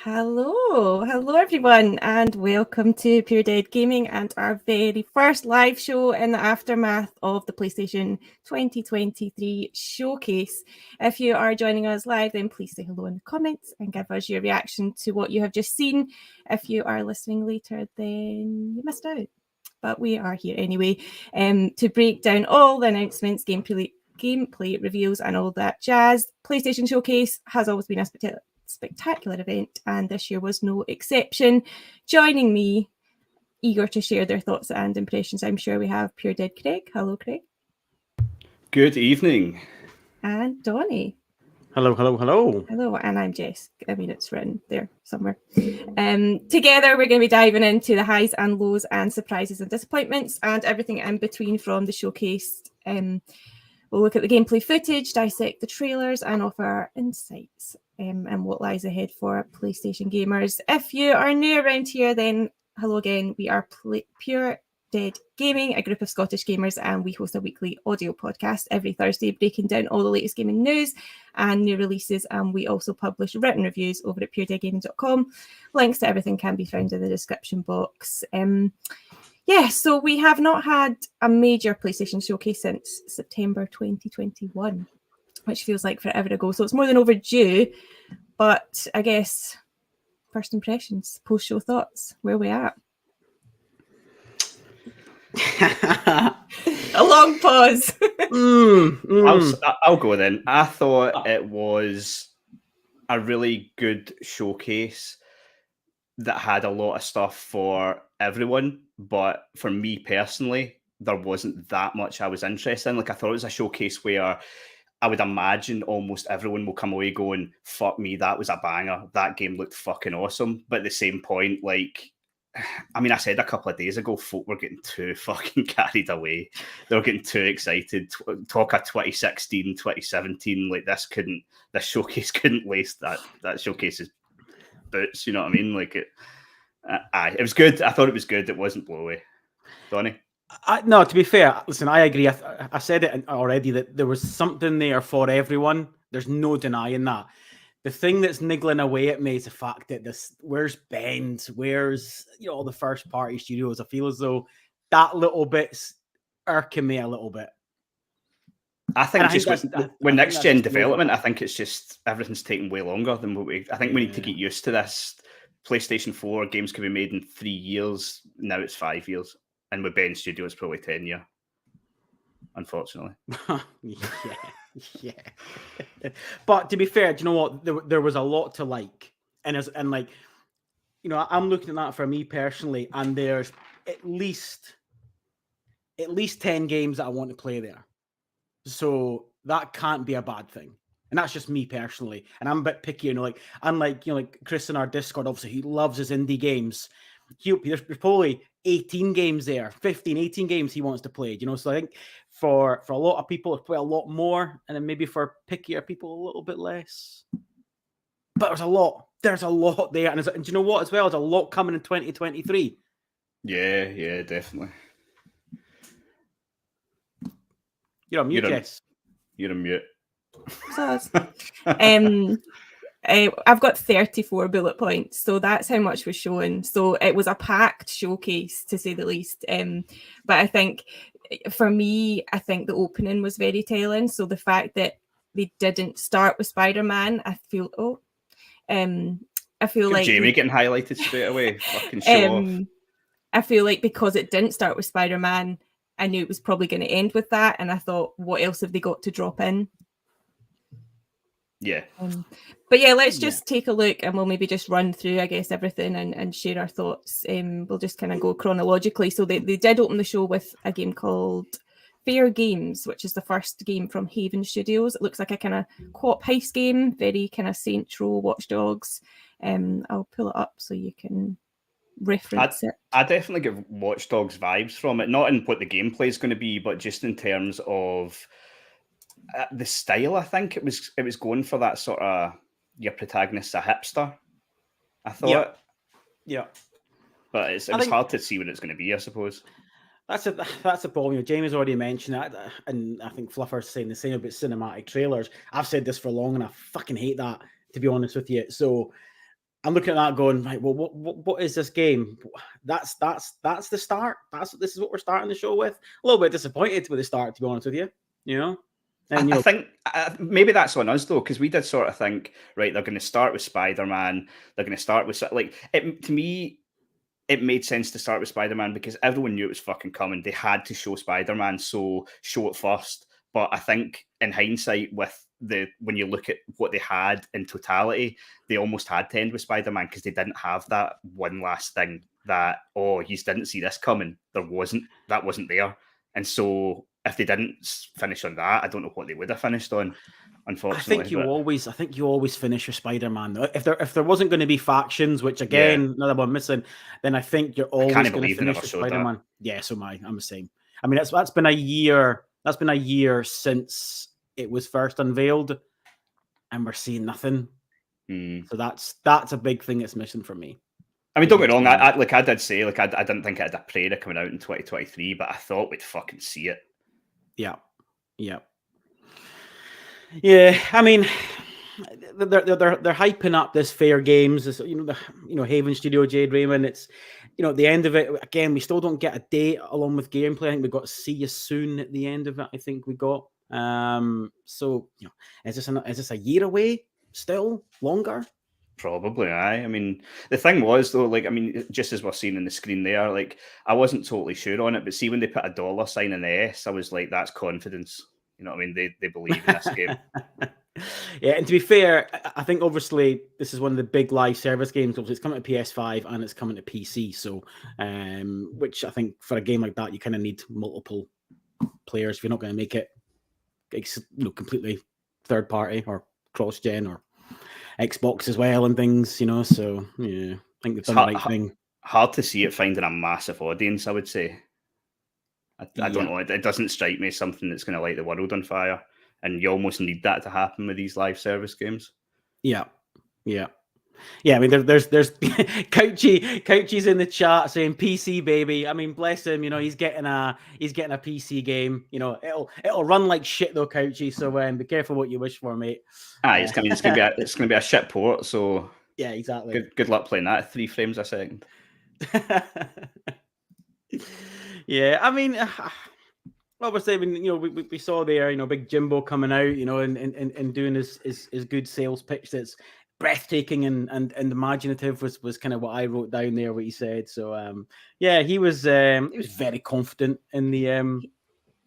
Hello everyone, and welcome to Pure Dead Gaming and our very first live show in the aftermath of the PlayStation 2023 showcase. If you are joining us live, then please say hello in the comments and give us your reaction to what you have just seen. If you are listening later, then you missed out. But we are here anyway to break down all the announcements, gameplay reveals, and all that jazz. PlayStation Showcase has always been a spectacular event, and this year was no exception. Joining me, eager to share their thoughts and impressions, I'm sure we have Pure Dead Craig. Hello, Craig. Good evening. And Donnie. Hello. Hello, and I'm Jess. I mean, it's written there somewhere. Together, we're going to be diving into the highs and lows and surprises and disappointments and everything in between from the showcase. We'll look at the gameplay footage, dissect the trailers, and offer our insights and what lies ahead for PlayStation gamers. If you are new around here, then hello again. We are Pure Dead Gaming, a group of Scottish gamers, and we host a weekly audio podcast every Thursday, breaking down all the latest gaming news and new releases. And we also publish written reviews over at puredeadgaming.com. Links to everything can be found in the description box. So we have not had a major PlayStation showcase since September 2021, which feels like forever ago. So it's more than overdue. But I guess first impressions, post-show thoughts, where are we at? A long pause. I'll go then. I thought it was a really good showcase that had a lot of stuff for everyone, but for me personally, there wasn't that much I was interested in. Like, I thought it was a showcase where I would imagine almost everyone will come away going, fuck me, that was a banger. That game looked fucking awesome. But at the same point, like, I mean, I said a couple of days ago, folk were getting too fucking carried away. They were getting too excited. Talk of 2016, 2017, like this showcase couldn't lace that showcase's boots, you know what I mean? Like, it was good. I thought it was good. It wasn't blowy. Donnie? No, to be fair, listen, I agree. I said it already that there was something there for everyone. There's no denying that. The thing that's niggling away at me is the fact that where's Bend? Where's all the first party studios? I feel as though that little bit's irking me a little bit. I think with next gen development, I think it's just everything's taking way longer than what I think we need to get used to this. PlayStation 4 games could be made in 3 years. Now it's 5 years. And with Ben Studio, it's probably 10 years. Unfortunately. Yeah. But to be fair, do you know what? There was a lot to like. And I'm looking at that for me personally, and there's at least 10 games that I want to play there. So that can't be a bad thing. And that's just me personally. And I'm a bit picky, unlike Chris in our Discord, obviously he loves his indie games. There's probably 18 games there, 18 games he wants to play, So I think for a lot of people, it's probably a lot more. And then maybe for pickier people, a little bit less. But there's a lot there. And do you know what as well? There's a lot coming in 2023. Yeah, definitely. You're on mute, Jess. You're on mute. I've got 34 bullet points, so that's how much was shown. So it was a packed showcase, to say the least. But I think, for me, the opening was very telling. So the fact that they didn't start with Spider-Man, I feel like Jamie getting highlighted straight away. Fucking show off. I feel like because it didn't start with Spider-Man, I knew it was probably going to end with that, and I thought, what else have they got to drop in? Yeah. But yeah, let's just take a look, and we'll maybe just run through, I guess, everything and share our thoughts. We'll just kind of go chronologically. So they did open the show with a game called Fair Games, which is the first game from Haven Studios. It looks like a kind of co-op heist game, very kind of Saints Row, Watch Dogs. I'll pull it up so you can reference it. I definitely get Watch Dogs vibes from it, not in what the gameplay is going to be, but just in terms of the style. I think it was going for that sort of your protagonist's a hipster. I thought, yeah, but it was hard to see what it's going to be, I suppose. That's a problem. Jamie's already mentioned that, and I think Fluffer's saying the same about cinematic trailers. I've said this for long, and I fucking hate that, to be honest with you. So I'm looking at that going, right, well, what is this game? That's the start. This is what we're starting the show with. A little bit disappointed with the start, to be honest with you. You know, and I think maybe that's on us though, because we did sort of think, right, they're going to start with Spider-Man. They're going to start with like it. To me, it made sense to start with Spider-Man because everyone knew it was fucking coming. They had to show Spider-Man, so show it first. But I think in hindsight, when you look at what they had in totality, they almost had to end with Spider-Man because they didn't have that one last thing that, oh, you didn't see this coming. That wasn't there. And so if they didn't finish on that, I don't know what they would have finished on, unfortunately. I think you always finish your Spider-Man though. If there wasn't going to be factions, which again, another one missing, then I think you're always going to finish your Spider-Man. That. Yeah, so I'm the same. I mean, that's been a year. That's been a year since it was first unveiled, and we're seeing nothing. So that's a big thing that's missing for me. I mean, don't get me wrong. I did say, I didn't think it had a prayer coming out in 2023, but I thought we'd fucking see it. Yeah. I mean, they're hyping up this Fair Games, this, Haven Studio, Jade Raymond. It's, at the end of it, again, we still don't get a date along with gameplay. I think we've got to see you soon at the end of it. I think we got. So is this a year away? Still longer? Probably, aye. I mean, the thing was though, just as we're seeing on the screen there, I wasn't totally sure on it, but see when they put a $sign in the S, I was like, that's confidence. You know what I mean? They believe in this game. Yeah, and to be fair, I think obviously this is one of the big live service games. Obviously, it's coming to PS5 and it's coming to PC. So, which I think for a game like that, you kind of need multiple players if you're not going to make it, completely third party or cross gen or Xbox as well and things. So yeah, I think they've done the right thing. Hard to see it finding a massive audience, I would say. I don't know. It doesn't strike me as something that's going to light the world on fire. And you almost need that to happen with these live service games. Yeah. I mean, there's Couchy's in the chat saying PC baby. I mean, bless him. He's getting a PC game. It'll run like shit though, Couchy. So be careful what you wish for, mate. It's gonna be a shit port. So yeah, exactly. Good luck playing that at 3 frames a second. Yeah, I mean. Obviously, we saw there, big Jimbo coming out, and doing his good sales pitch that's breathtaking and imaginative was kind of what I wrote down there, what he said. So he was very confident in the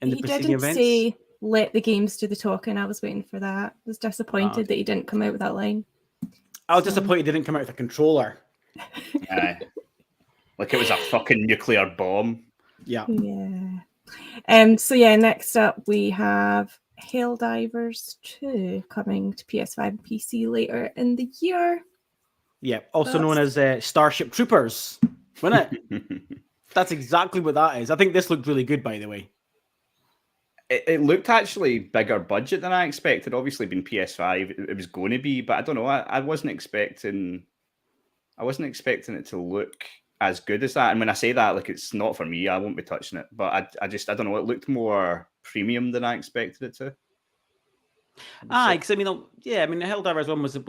preceding events. He didn't say let the games do the talking. I was waiting for that. I was disappointed that he didn't come out with that line. I was disappointed he didn't come out with a controller. Like it was a fucking nuclear bomb. Yeah. Next up we have Helldivers 2 coming to PS5 and PC later in the year. Yeah, also known as Starship Troopers, wasn't it? That's exactly what that is. I think this looked really good, by the way. It looked actually bigger budget than I expected. Obviously, being PS5, it was going to be, but I don't know. I wasn't expecting it to look as good as that. And when I say that, it's not for me. I won't be touching it. But I don't know. It looked more premium than I expected it to. Because the Helldivers one was a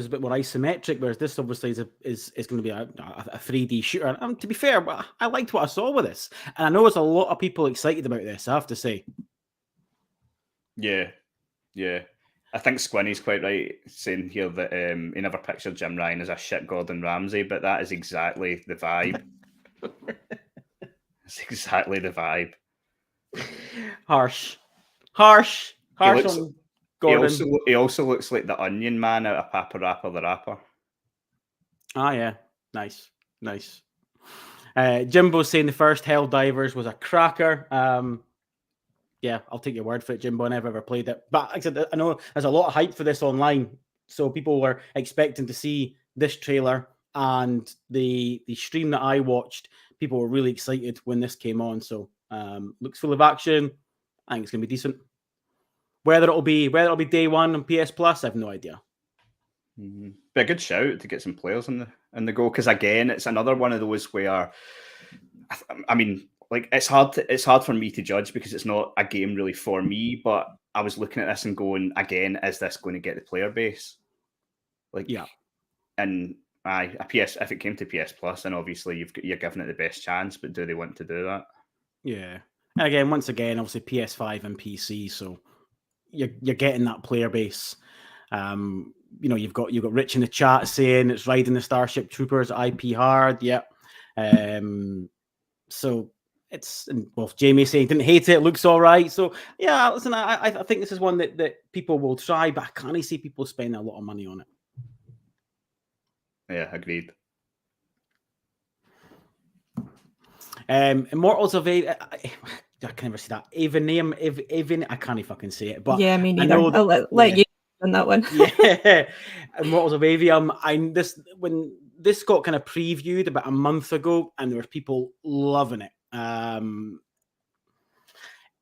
bit more isometric, whereas this obviously is going to be a 3D shooter. And to be fair, I liked what I saw with this, and I know there's a lot of people excited about this. I have to say. Yeah. I think Squinny's quite right saying here that he never pictured Jim Ryan as a shit Gordon Ramsay, but that is exactly the vibe. It's exactly the vibe. Harsh on Gordon. He also looks like the Onion Man out of Papa Rapper the Rapper. Ah, yeah. Nice. Jimbo's saying the first Helldivers was a cracker. Yeah, I'll take your word for it, Jimbo. I never ever played it. But like I said, I know there's a lot of hype for this online. So people were expecting to see this trailer, and the stream that I watched, people were really excited when this came on. So looks full of action. I think it's gonna be decent. Whether it'll be day one on PS Plus, I have no idea. Mm-hmm. Be a good shout to get some players in the go, because again, it's another one of those where, I mean, it's hard for me to judge because it's not a game really for me. But I was looking at this and going, again, is this going to get the player base? And a PS, if it came to PS Plus, then obviously you're giving it the best chance, but do they want to do that? Yeah. And again, once again, obviously PS5 and PC, so you're getting that player base. You've got Rich in the chat saying it's riding the Starship Troopers IP hard. Yep. So it's, well, Jamie saying didn't hate it, it looks all right. So yeah, listen, I think this is one that people will try, but I can't see people spending a lot of money on it. Yeah, agreed. Immortals of I can never say that. Even I can't fucking say it. But yeah, me neither. I know that, I'll let you on that one. Yeah, Immortals of Avium. When this got kind of previewed about a month ago, and there were people loving it.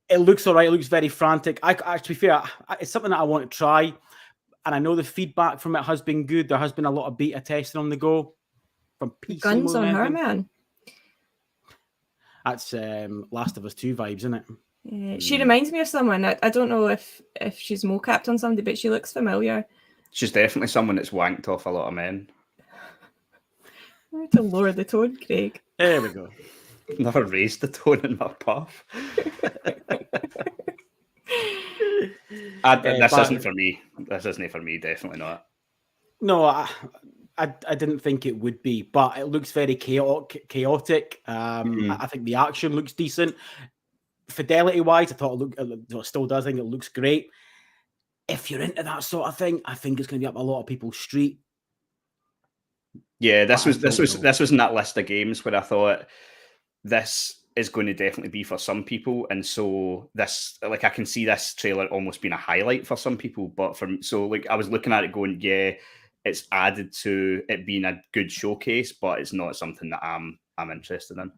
It looks all right. It looks very frantic. To be fair, it's something that I want to try, and I know the feedback from it has been good. There has been a lot of beta testing on the go from PC. Guns on her, man. That's Last of Us 2 vibes, isn't it? Yeah, she reminds me of someone. I don't know if she's mocapped on somebody, but she looks familiar. She's definitely someone that's wanked off a lot of men. I need to lower the tone, Craig. There we go. Never raised the tone in my puff. This isn't for me. This isn't for me. Definitely not. No, I didn't think it would be, but it looks very chaotic. I think the action looks decent. Fidelity-wise, I thought it still does. I think it looks great. If you're into that sort of thing, I think it's going to be up a lot of people's street. Yeah, this was in that list of games where I thought this is going to definitely be for some people, and so this, like, I can see this trailer almost being a highlight for some people. But I was looking at it going, yeah, it's added to it being a good showcase, but it's not something that I'm interested in.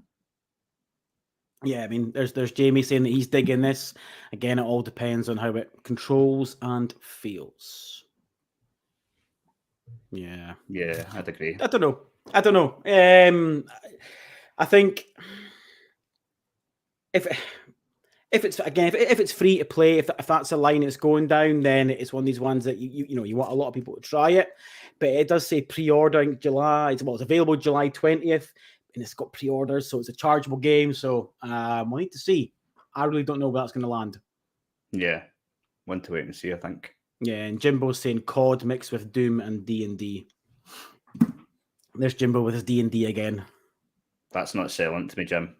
Yeah, I mean, there's Jamie saying that he's digging this. Again, it all depends on how it controls and feels. Yeah, I'd agree. I don't know. I think if it's free to play, if that's a line it's going down, then it's one of these ones that you want a lot of people to try it. But it does say pre-ordering July. It's available July 20th. And it's got pre-orders, so it's a chargeable game. So we'll need to see. I really don't know where that's going to land. Yeah, want to wait and see, I think. Yeah, and Jimbo's saying COD mixed with Doom and D&D. There's Jimbo with his D&D again. That's not selling to me, Jim.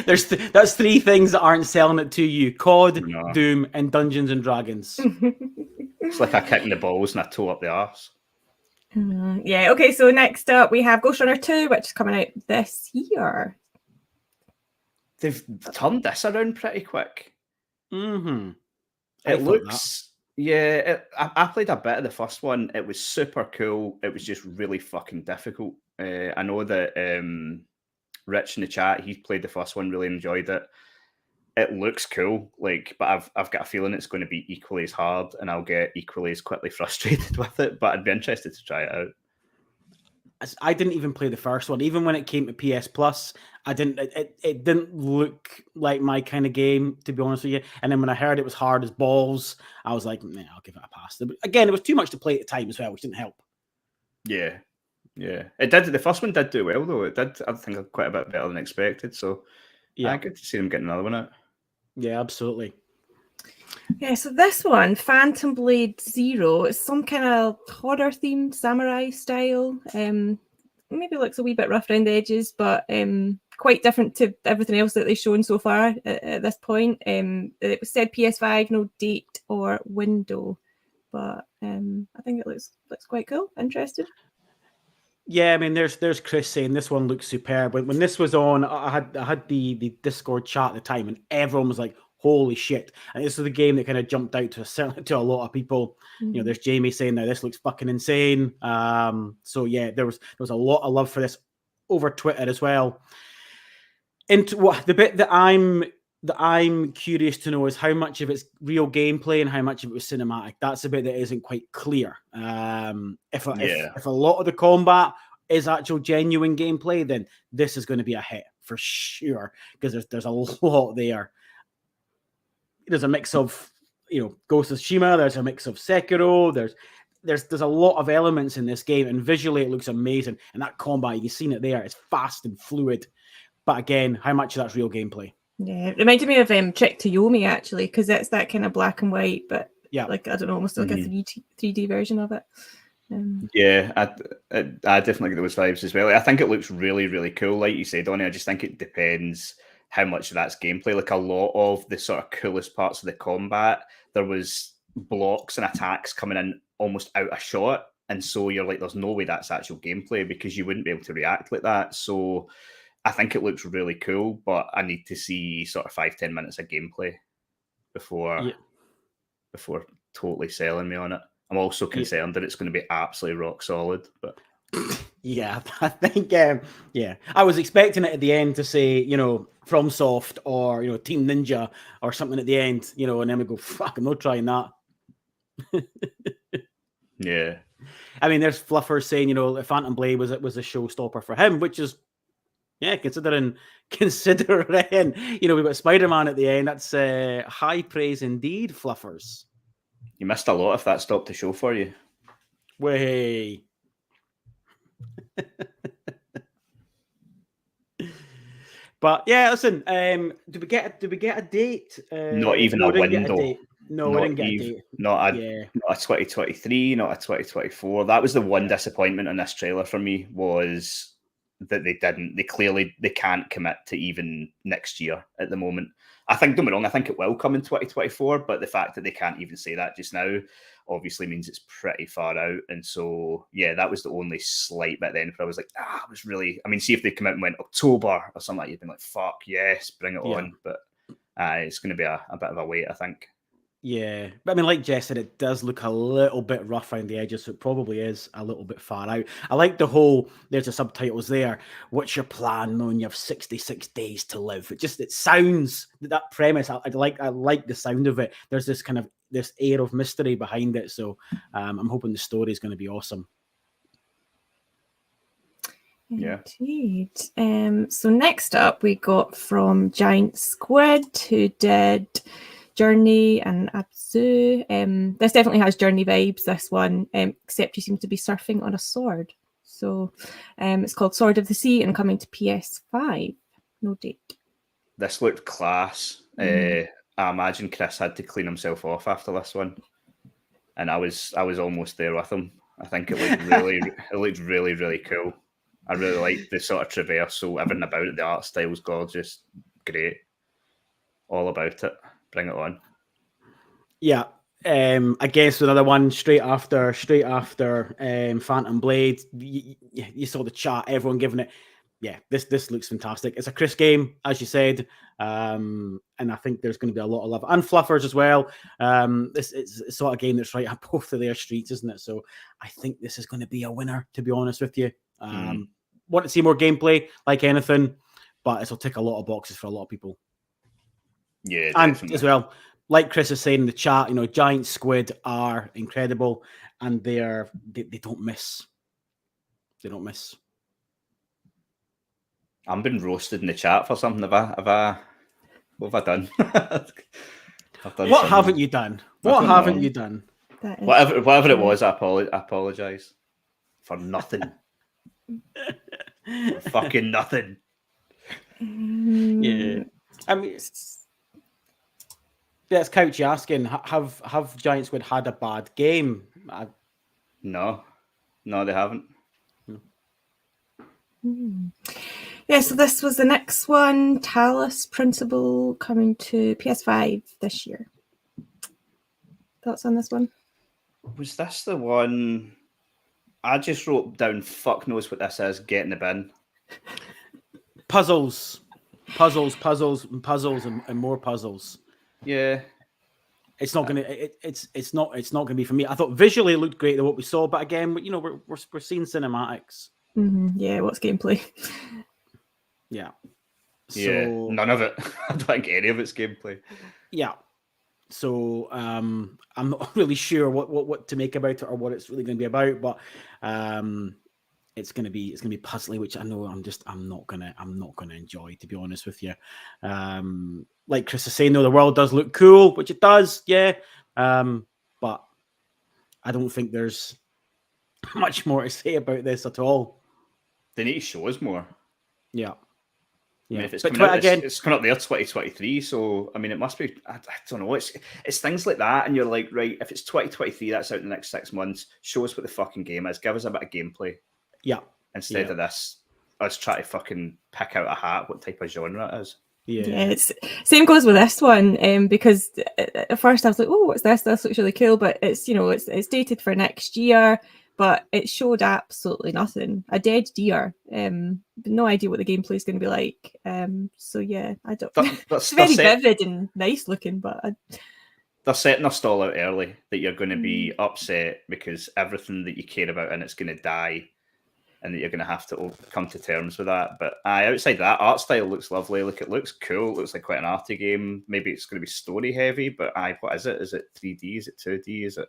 That's three things that aren't selling it to you: COD, Doom, and Dungeons and Dragons. It's like a kick in the balls and a toe up the arse. Yeah, okay, so next up we have Ghost Runner 2, which is coming out this year. They've turned this around pretty quick. Mm-hmm. It looks... Yeah, I played a bit of the first one. It was super cool. It was just really fucking difficult. I know that Rich in the chat, he played the first one, really enjoyed it. It looks cool, but I've got a feeling it's going to be equally as hard, and I'll get equally as quickly frustrated with it. But I'd be interested to try it out. I didn't even play the first one, even when it came to PS Plus. I didn't. It didn't look like my kind of game, to be honest with you. And then when I heard it was hard as balls, I was like, nah, I'll give it a pass. But again, it was too much to play at the time as well, which didn't help. Yeah. It did. The first one did do well, though. It did, I think, quite a bit better than expected. So yeah, good to see them getting another one out. Yeah, absolutely. Yeah, so this one, Phantom Blade Zero, is some kind of horror-themed samurai style. Maybe looks a wee bit rough around the edges, but quite different to everything else that they've shown so far at this point. It was said PS5, no date or window, but I think it looks quite cool. Interested? Yeah, I mean, there's Chris saying this one looks superb. When this was on, I had the Discord chat at the time, and everyone was like, "Holy shit!" And this is the game that kind of jumped out to a lot of people. Mm-hmm. There's Jamie saying, "Now this looks fucking insane." So yeah, there was a lot of love for this over Twitter as well. And the bit that I'm curious to know is how much of it's real gameplay and how much of it was cinematic. That's a bit that isn't quite clear. If a lot of the combat is actual genuine gameplay, then this is going to be a hit for sure, because there's a lot there. There's a mix of Ghost of Tsushima. There's a mix of Sekiro. There's there's a lot of elements in this game, and visually it looks amazing. And that combat, you've seen it there, it's fast and fluid. But again, how much of that's real gameplay? Yeah, it reminded me of Trick to Yomi actually, because it's that kind of black and white, but like I don't know, almost like a 3D version of it. Yeah, I definitely get those vibes as well. I think it looks really, really cool. Like you said, Donnie, I just think it depends how much of that's gameplay. Like a lot of the sort of coolest parts of the combat, there was blocks and attacks coming in almost out of shot. And so you're like, there's no way that's actual gameplay because you wouldn't be able to react like that. So I think it looks really cool, but I need to see sort of 5-10 minutes of gameplay before totally selling me on it. I'm also concerned that it's going to be absolutely rock solid. But yeah, I think I was expecting it at the end to say, FromSoft or Team Ninja or something at the end, and then we go, fuck, I'm not trying that. Yeah. I mean, there's fluffers saying, Phantom Blade was a showstopper for him, which is considering, we've got Spider-Man at the end. That's high praise indeed, fluffers. You missed a lot if that stopped the show for you. Way. But yeah, listen. Did we get a date? Not even a window. No, we didn't get a date. Not a 2023, not a 2024. That was the one disappointment in this trailer for me, was that they can't commit to even next year at the moment. I think, don't get me wrong, I think it will come in 2024, but the fact that they can't even say that just now obviously means it's pretty far out. And so, yeah, that was the only slight bit then where I was like, see if they come out and went October or something like that, you'd been like, fuck, yes, bring it on. But it's going to be a bit of a wait, I think. Yeah, but I mean, like Jess said, it does look a little bit rough around the edges, so it probably is a little bit far out. I like the whole, there's the subtitles there, what's your plan knowing you have 66 days to live? It sounds, that premise, I like the sound of it. There's this kind of, this air of mystery behind it, so I'm hoping the story is going to be awesome. Yeah. Indeed. So next up, we got from Giant Squid, who did Journey and Abzu. This definitely has Journey vibes, this one, except you seem to be surfing on a sword. So it's called Sword of the Sea and coming to PS5. No date. This looked class. I imagine Chris had to clean himself off after this one, and I was almost there with him. I think it looked really, really cool. I really like the sort of traversal, everything about it. The art style's gorgeous, great, all about it. Bring it on. Yeah. I guess another one straight after Phantom Blade. You saw the chat, everyone giving it. Yeah, this looks fantastic. It's a Chris game, as you said, and I think there's going to be a lot of love and fluffers as well. This is a sort of game that's right up both of their streets, isn't it? So I think this is going to be a winner, to be honest with you. Want to see more gameplay, like anything, but this will tick a lot of boxes for a lot of people. Yeah, and definitely. as well, like Chris is saying in the chat, Giant Squid are incredible, and they don't miss. They don't miss. I'm being roasted in the chat for something. What have I done? What haven't you done? What haven't you done? Whatever it was, I apologize for nothing. Fucking nothing. Yeah, I mean. That's Couchy asking, have Giant Squid had a bad game? No, they haven't. Yeah, so this was the next one, Talos Principle, coming to PS5 this year. Thoughts on this one? Was this the one? I just wrote down, fuck knows what this is, get in the bin. Puzzles, and more puzzles. Yeah, it's not gonna. It's not gonna be for me. I thought visually it looked great than what we saw, but again, we're seeing cinematics. Yeah, what's gameplay? Yeah, none of it. I don't think any of it's gameplay. Yeah, so I'm not really sure what to make about it or what it's really going to be about, but it's going to be puzzly, which I know I'm not gonna enjoy, to be honest with you. Like Chris is saying, though, the world does look cool, which it does, yeah. But I don't think there's much more to say about this at all. They need to show us more. Yeah. I mean, if it's coming out, it's coming up there 2023. So I mean, it must be. I don't know. It's things like that, and you're like, right, if it's 2023, that's out in the next 6 months. Show us what the fucking game is. Give us a bit of gameplay. Yeah. Instead of this, us try to fucking pick out a hat what type of genre it is. Yeah, it's same goes with this one. Because at first I was like, "Oh, what's this? This looks really cool," but it's it's dated for next year. But it showed absolutely nothing. A dead deer. No idea what the gameplay is going to be like. So yeah, I don't. It's very vivid and nice looking, but they're setting a stall out early that you're going to be upset because everything that you care about and it's going to die, and that you're going to have to come to terms with that. But outside that, art style looks lovely. Like, it looks cool. It looks like quite an arty game. Maybe it's going to be story heavy, but what is it? Is it 3D? Is it 2D? Is it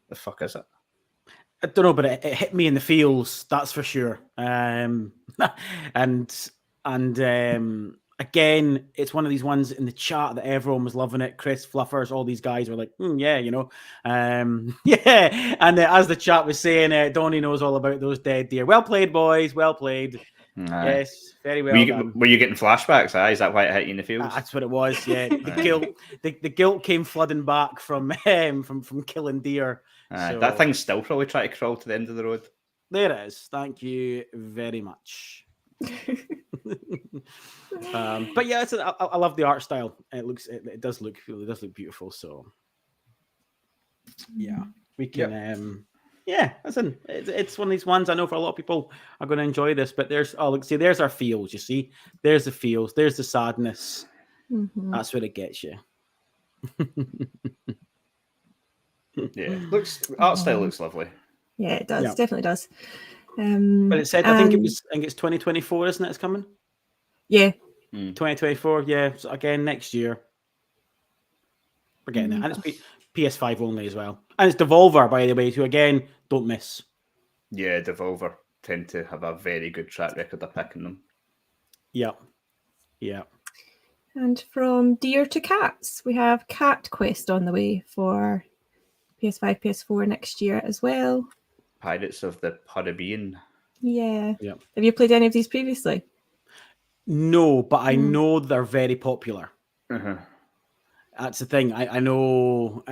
the fuck is it? I don't know, but it hit me in the feels, that's for sure. And again, it's one of these ones in the chat that everyone was loving it. Chris, Fluffers, all these guys were like, yeah, yeah. And as the chat was saying, Donnie knows all about those dead deer. Well played, boys. Well played. Yes, very well done. Were you getting flashbacks? Is that why it hit you in the feels? That's what it was. Yeah, the guilt came flooding back from killing deer. So, that thing's still probably trying to crawl to the end of the road. There it is. Thank you very much. But yeah, I love the art style. It does look beautiful. So yeah, we can. Yeah, listen, it's one of these ones. I know for a lot of people are going to enjoy this, but there's there's our feels. You see, there's the feels. There's the sadness. Mm-hmm. That's where it gets you. Yeah, art style looks lovely. Yeah, it does. Definitely does. But it said, I think it's 2024, isn't it? It's coming. Yeah. 2024. Yeah. So again, next year. We're getting it, and it's PS5 only as well, and it's Devolver, by the way, who again don't miss. Yeah, Devolver tend to have a very good track record of picking them. Yeah. And from deer to cats, we have Cat Quest on the way for PS5, PS4 next year as well. Pirates of the Caribbean. Yeah. Have you played any of these previously? No, but I know they're very popular. Uh-huh. That's the thing. I know.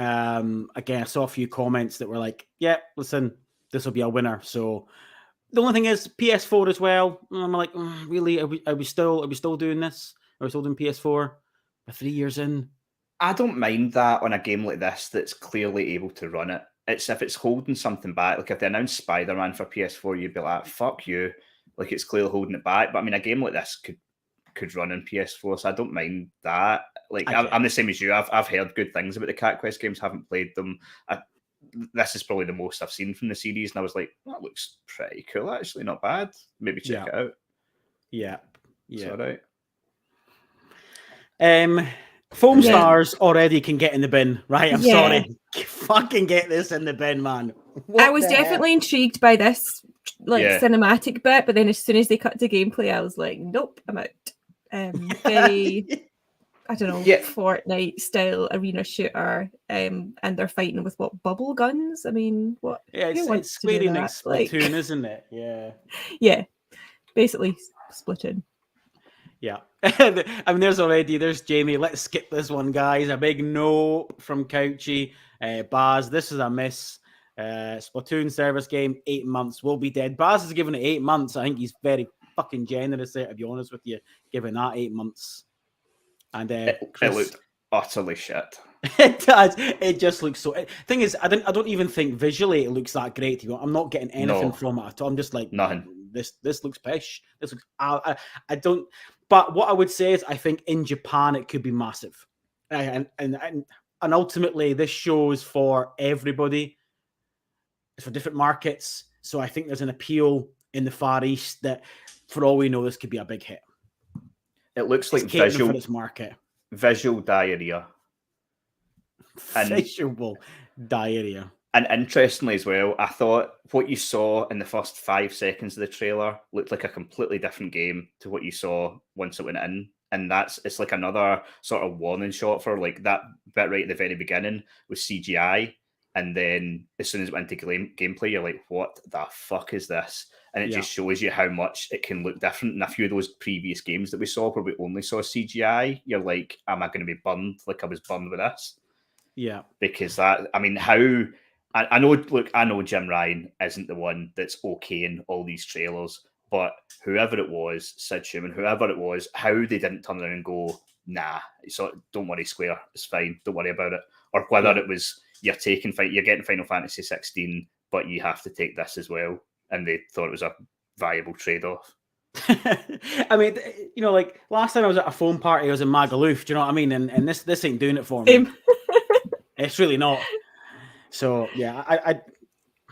Again, I saw a few comments that were like, "Yeah, listen, this will be a winner." So the only thing is PS4 as well. I'm like, really? Are we still doing this? Are we still doing PS4? We're 3 years in. I don't mind that on a game like this that's clearly able to run it. It's if it's holding something back. Like if they announced Spider-Man for PS4, you'd be like, "Fuck you!" Like it's clearly holding it back. But I mean, a game like this could run in PS4, so I don't mind that. Like I'm the same as you. I've heard good things about the Cat Quest games. Haven't played them. This is probably the most I've seen from the series, and I was like, that looks pretty cool. Actually, not bad. Maybe check it out. Yeah. It's all right. Foam Stars already can get in the bin, right? I'm sorry. Fucking get this in the bin, man. I was definitely intrigued by this cinematic bit, but then as soon as they cut to gameplay, I was like, nope, I'm out. Very, I don't know, Fortnite style arena shooter, and they're fighting with bubble guns? I mean, what? Yeah, it's Square Enix Splatoon, isn't it? Yeah. Yeah, basically Splatoon. Yeah. I mean, there's Jamie. Let's skip this one, guys. A big no from Couchy. Baz, this is a miss. Splatoon service game, 8 months, will be dead. Baz has given it 8 months. I think he's very fucking generous there, to be honest with you, giving that 8 months. And it looked utterly shit. It does. It just looks so. Thing is, I don't even think visually it looks that great. I'm not getting anything from it at all. I'm just like, nothing. This looks pish. This looks. I don't. But what I would say is, I think in Japan it could be massive, and ultimately this shows for everybody. It's for different markets, so I think there's an appeal in the Far East that, for all we know, this could be a big hit. It looks like visual for its market. Visual diarrhea. Visual diarrhea. And interestingly as well, I thought what you saw in the first 5 seconds of the trailer looked like a completely different game to what you saw once it went in. And it's like another sort of warning shot for like that bit right at the very beginning with CGI. and then as soon as it went into gameplay, you're like, what the fuck is this? And it just shows you how much it can look different. And a few of those previous games that we saw, where we only saw CGI, you're like, am I going to be burned like I was burned with this? Yeah. Because that, I mean, how... I know Jim Ryan isn't the one that's okaying all these trailers, but whoever it was, Sid Schumann, whoever it was, how they didn't turn around and go, nah, so don't worry, Square, it's fine, don't worry about it. Or whether it was, you're getting Final Fantasy 16, but you have to take this as well. And they thought it was a viable trade-off. I mean, you know, like last time I was at a phone party, I was in Magaluf, do you know what I mean? And this ain't doing it for me. It's really not. So, yeah, I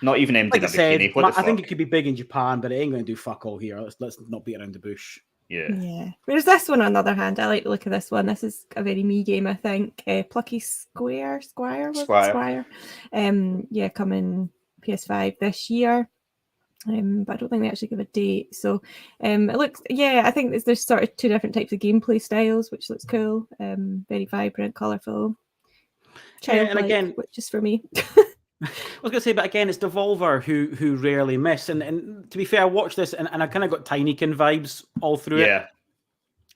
not even empty like I said, I think it could be big in Japan, but it ain't going to do fuck all here. Let's not beat around the bush. Yeah. Whereas this one, on the other hand, I like the look of this one. This is a very me game, I think. Plucky Squire. Yeah, coming PS5 this year. But I don't think they actually give a date. So it looks, I think there's sort of two different types of gameplay styles, which looks cool. Very vibrant, colourful. Childlike, and again, which is for me. I was going to say, but again, it's Devolver who rarely miss. And to be fair, I watched this and I kind of got Tinykin vibes all through it.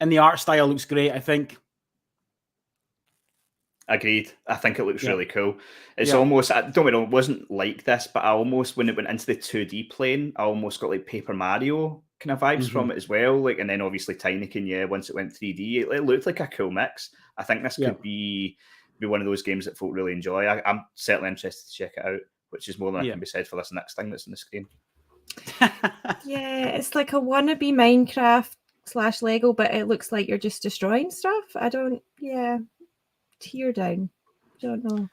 And the art style looks great, I think. Agreed. I think it looks really cool. It's almost, don't get me wrong, it wasn't like this, but I almost, when it went into the 2D plane, I almost got like Paper Mario kind of vibes from it as well. Like, and then obviously Tinykin, once it went 3D, it looked like a cool mix. I think this could be one of those games that folk really enjoy. I'm certainly interested to check it out, which is more than can be said for this next thing that's on the screen. It's like a wannabe Minecraft / Lego, but it looks like you're just destroying stuff. Tear down. Don't know.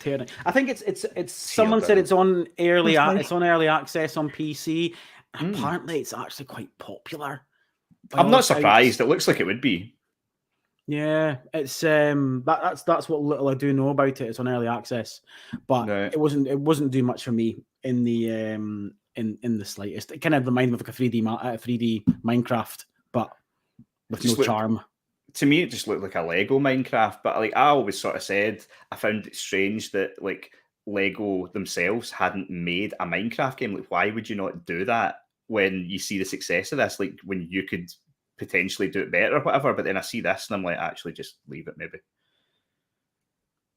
Tear down. I think it's someone said it's on early access on PC. Apparently it's actually quite popular. I'm not surprised. It looks like it would be. Yeah, it's that's what little I do know about it. It's on early access, but it wasn't doing much for me in the in the slightest. It kind of reminded me of like a 3D Minecraft, but with no charm. To me, it just looked like a Lego Minecraft. But like I always sort of said, I found it strange that like Lego themselves hadn't made a Minecraft game. Like, why would you not do that when you see the success of this? Like, when you could potentially do it better or whatever. But then I see this and I'm like, actually, just leave it maybe.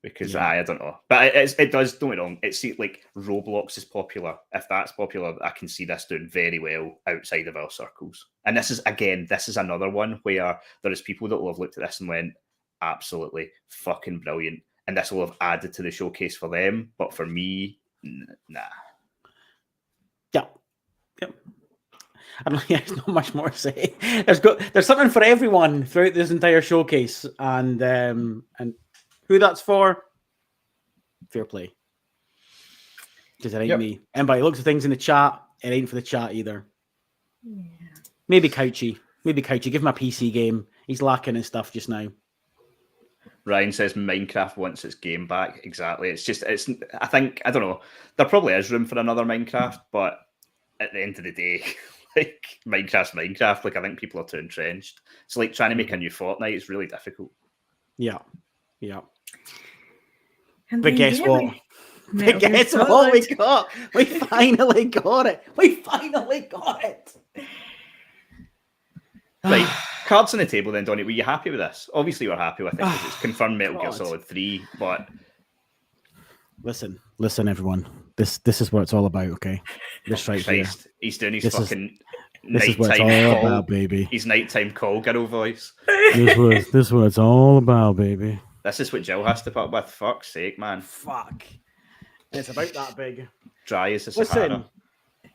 Because I don't know. But it does, don't get me wrong, it's like Roblox is popular. If that's popular, I can see this doing very well outside of our circles. And this is another one where there is people that will have looked at this and went, absolutely fucking brilliant. And this will have added to the showcase for them. But for me, nah. Yeah. I don't. There's not much more to say. There's something for everyone throughout this entire showcase, and who that's for, fair play. Because it ain't me. And by the looks of things in the chat, it ain't for the chat either. Yeah. Maybe Couchy. Give him a PC game. He's lacking in stuff just now. Ryan says Minecraft wants its game back. Exactly. I think, I don't know. There probably is room for another Minecraft, but at the end of the day, like Minecraft's Minecraft. Like I think people are too entrenched. It's like trying to make a new Fortnite. It's really difficult. Yeah. And but guess what? We got. We finally got it. Right, cards on the table then, Donnie. Were you happy with this? Obviously, we're happy with it because it's confirmed Metal Gear Solid 3. But listen, everyone. This is what it's all about, okay? This right here. He's doing his fucking this is what it's all about, baby. His nighttime call girl voice. This is what it's all about, baby. This is what Jill has to put up with. Fuck's sake, man. Fuck. It's about that big. Dry as the Sahara.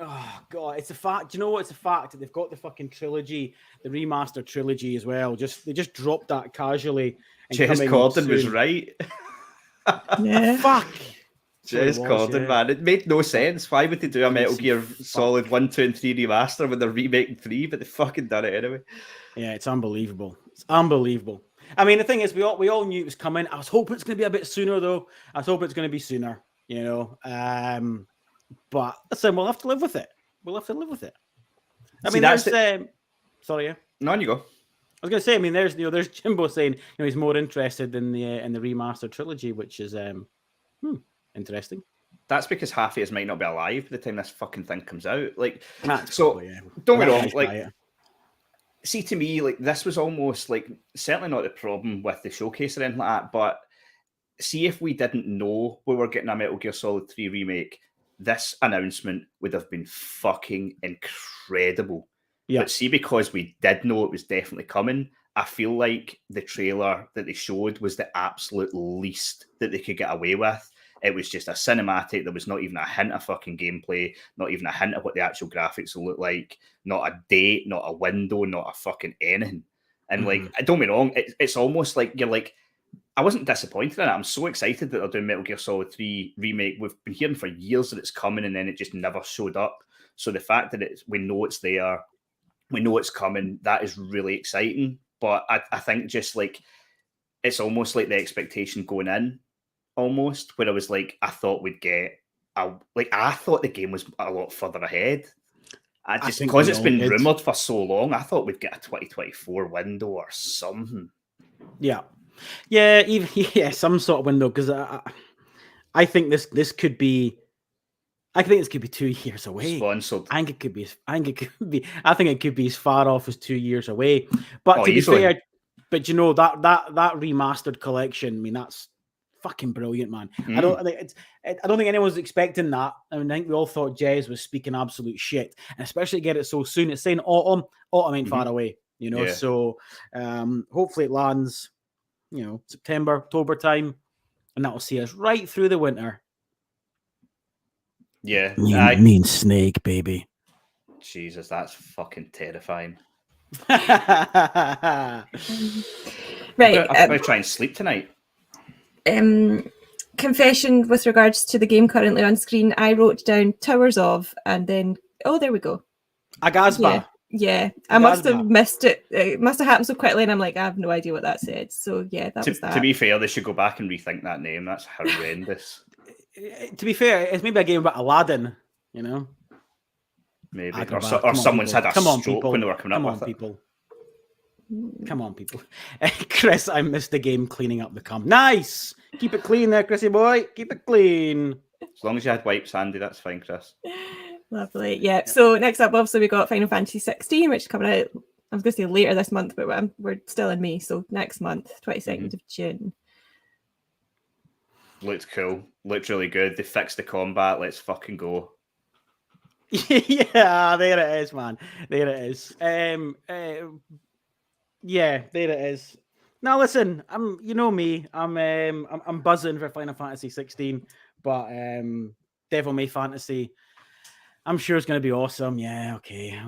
Oh god, it's a fact. Do you know what? It's a fact that they've got the fucking trilogy, the remaster trilogy as well. They just dropped that casually. Jez Corden was right. Yeah. Fuck. Jez Corden, man. It made no sense. Why would they do a Metal Gear Solid 1, 2, and 3 remaster when they're remaking 3, but they fucking done it anyway? Yeah, it's unbelievable. It's unbelievable. I mean, the thing is, we all knew it was coming. I was hoping it's going to be a bit sooner, though. I was hoping it's going to be sooner, you know. But listen, we'll have to live with it. I mean, there's sorry, yeah. No, on you go. I was going to say, I mean, there's Jimbo saying, he's more interested in the remastered trilogy, which is Interesting. That's because half of us might not be alive by the time this fucking thing comes out. Like, That's so probably, yeah. don't get me That wrong. guy's Like, quiet. see, to me, like this was almost like certainly not the problem with the showcase or anything like that. But see, if we didn't know we were getting a Metal Gear Solid 3 remake, this announcement would have been fucking incredible. Yeah. But see, because we did know it was definitely coming, I feel like the trailer that they showed was the absolute least that they could get away with. It was just a cinematic. There was not even a hint of fucking gameplay, not even a hint of what the actual graphics will look like, not a date, not a window, not a fucking anything. And like, don't get me wrong, it's almost like you're like, I wasn't disappointed in it. I'm so excited that they're doing Metal Gear Solid 3 remake. We've been hearing for years that it's coming, and then it just never showed up. So the fact that we know it's there, we know it's coming, that is really exciting. But I think just like it's almost like the expectation going in, almost where I was like, I thought we'd get I thought the game was a lot further ahead. I just because it's been rumored for so long, I thought we'd get a 2024 window or something. Yeah. Yeah, even some sort of window, because I think this could be. I think this could be 2 years away. Sponsored. I think it could be as far off as 2 years away. But to easily. be fair, but you know that remastered collection. I mean, that's fucking brilliant, man. I don't think anyone's expecting that. I mean, I think we all thought Jez was speaking absolute shit, and especially get it so soon. It's saying autumn. Autumn ain't far away, you know. Yeah. So hopefully it lands, you know, September, October time, and that will see us right through the winter. Yeah. Mean Snake, baby. Jesus, that's fucking terrifying. Right. I'm going to try and sleep tonight. Confession with regards to the game currently on screen, I wrote down Towers of, and then, oh, there we go. Agazba. Yeah. I must have missed it. It must have happened so quickly, and I'm like, I have no idea what that said. So, yeah, that was that. To be fair, they should go back and rethink that name. That's horrendous. To be fair, it's maybe a game about Aladdin, you know? Maybe. Or someone's had a stroke when they were coming up with it. Come on, people. Chris, I missed the game cleaning up the cum. Nice! Keep it clean there, Chrissy boy. Keep it clean. As long as you had wipes handy, that's fine, Chris. Lovely. Yeah. So next up, obviously, we got Final Fantasy 16, which is coming out, I was going to say later this month, but we're still in May. So next month, 22nd of June. Looked cool. Looked really good. They fixed the combat. Let's fucking go. Yeah, there it is, man. There it is. Yeah, there it is. Now listen, you know me. I'm buzzing for Final Fantasy 16, but Devil May Fantasy, I'm sure it's going to be awesome. Yeah, okay.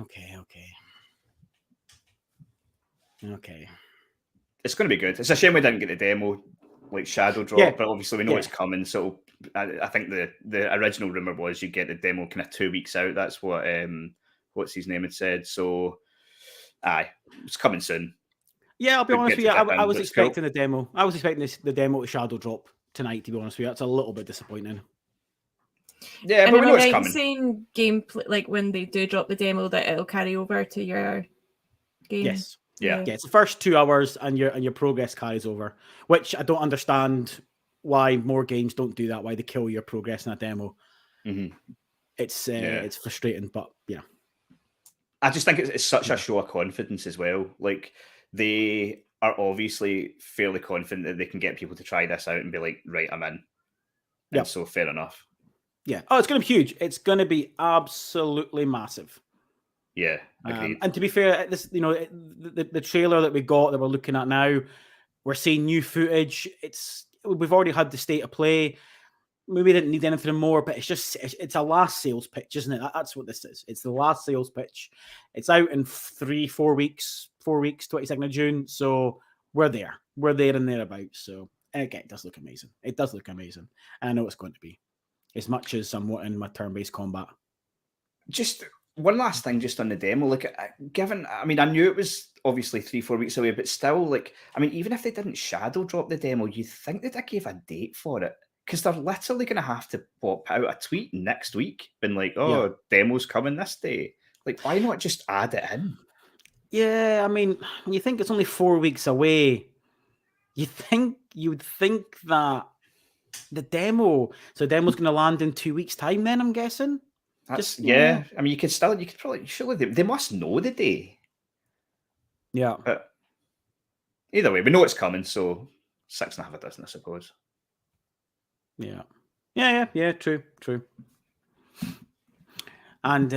It's going to be good. It's a shame we didn't get the demo, like Shadow Drop, but obviously we know it's coming. So I think the original rumor was you get the demo kind of 2 weeks out. That's what what's his name had said. So it's coming soon. Yeah, I'll be honest with you. I was expecting the demo. I was expecting the demo to Shadow Drop tonight. To be honest with you, that's a little bit disappointing. Yeah, but we know it's coming. Saying gameplay, like when they do drop the demo, that it'll carry over to your game. Yes. Yeah. It's the first 2 hours and your progress carries over, which I don't understand why more games don't do that. Why they kill your progress in a demo. Mm-hmm. It's frustrating, but yeah. I just think it's such a show of confidence as well. Like they are obviously fairly confident that they can get people to try this out and be like, right, I'm in. Yeah. So fair enough. Yeah. Oh, it's going to be huge. It's going to be absolutely massive. Yeah. Agreed. And to be fair, this, you know, the trailer that we got that we're looking at now, we're seeing new footage. We've already had the state of play. Maybe we didn't need anything more, but it's a last sales pitch, isn't it? That's what this is. It's the last sales pitch. It's out in 4 weeks, 22nd of June. So we're there and thereabouts. So again, it does look amazing. And I know it's going to be, as much as somewhat in my turn-based combat. Just one last thing, just on the demo. Like, I knew it was obviously 3-4 weeks away, but still, like, I mean, even if they didn't shadow drop the demo, you'd think that they gave a date for it. Because they're literally going to have to pop out a tweet next week, being like, demo's coming this day. Like, why not just add it in? Yeah, I mean, when you think it's only 4 weeks away, you would think that The demo. So demo's going to land in 2 weeks' time. Then I'm guessing. Yeah. I mean, you could probably surely they must know the day. Yeah. But either way, we know it's coming. So 6.5 a dozen, I suppose. Yeah. True. And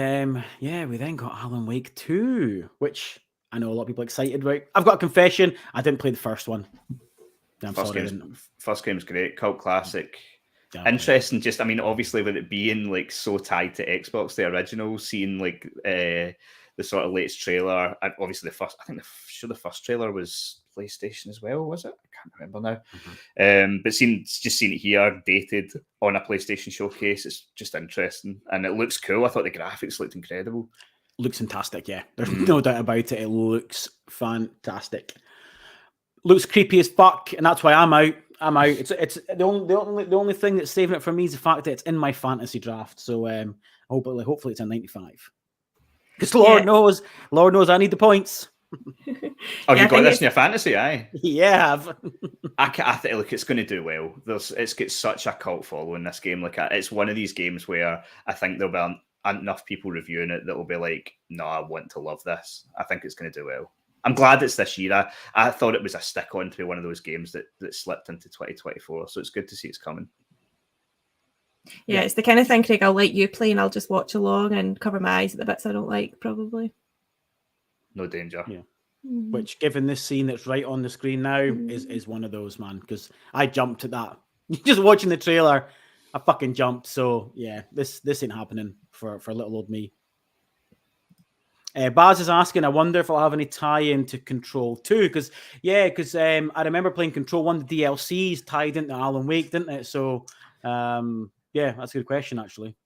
we then got Alan Wake 2, which I know a lot of people are excited about. I've got a confession: I didn't play the first one. First game's great, cult classic. Yeah, Interesting. Just, I mean, obviously with it being like so tied to Xbox, the original, seeing like the sort of latest trailer, and obviously the first trailer was PlayStation as well, was it? I can't remember now. But seeing it here dated on a PlayStation showcase, it's just interesting, and it looks cool. I thought the graphics looked incredible. Looks fantastic. Yeah, there's no doubt about it. It looks fantastic. Looks creepy as fuck, and that's why I'm out. It's the only thing that's saving it for me is the fact that it's in my fantasy draft. So hopefully it's a 95. Because Lord knows I need the points. Oh, you got this in your fantasy, aye? Yeah. I think look, it's going to do well. It's got such a cult following, this game. Like, it's one of these games where I think there'll be enough people reviewing it that will be like, no, I want to love this. I think it's going to do well. I'm glad it's this year. I thought it was a stick-on to be one of those games that slipped into 2024, so it's good to see it's coming. Yeah, it's the kind of thing, Craig, I'll let you play and I'll just watch along and cover my eyes at the bits I don't like, probably. No danger. Yeah. Which, given this scene that's right on the screen now, is one of those, man, because I jumped at that. Just watching the trailer, I fucking jumped. So, yeah, this ain't happening for little old me. Baz is asking, I wonder if I'll have any tie-in to Control 2, because I remember playing Control 1, the DLCs tied into Alan Wake, didn't it? So, that's a good question, actually.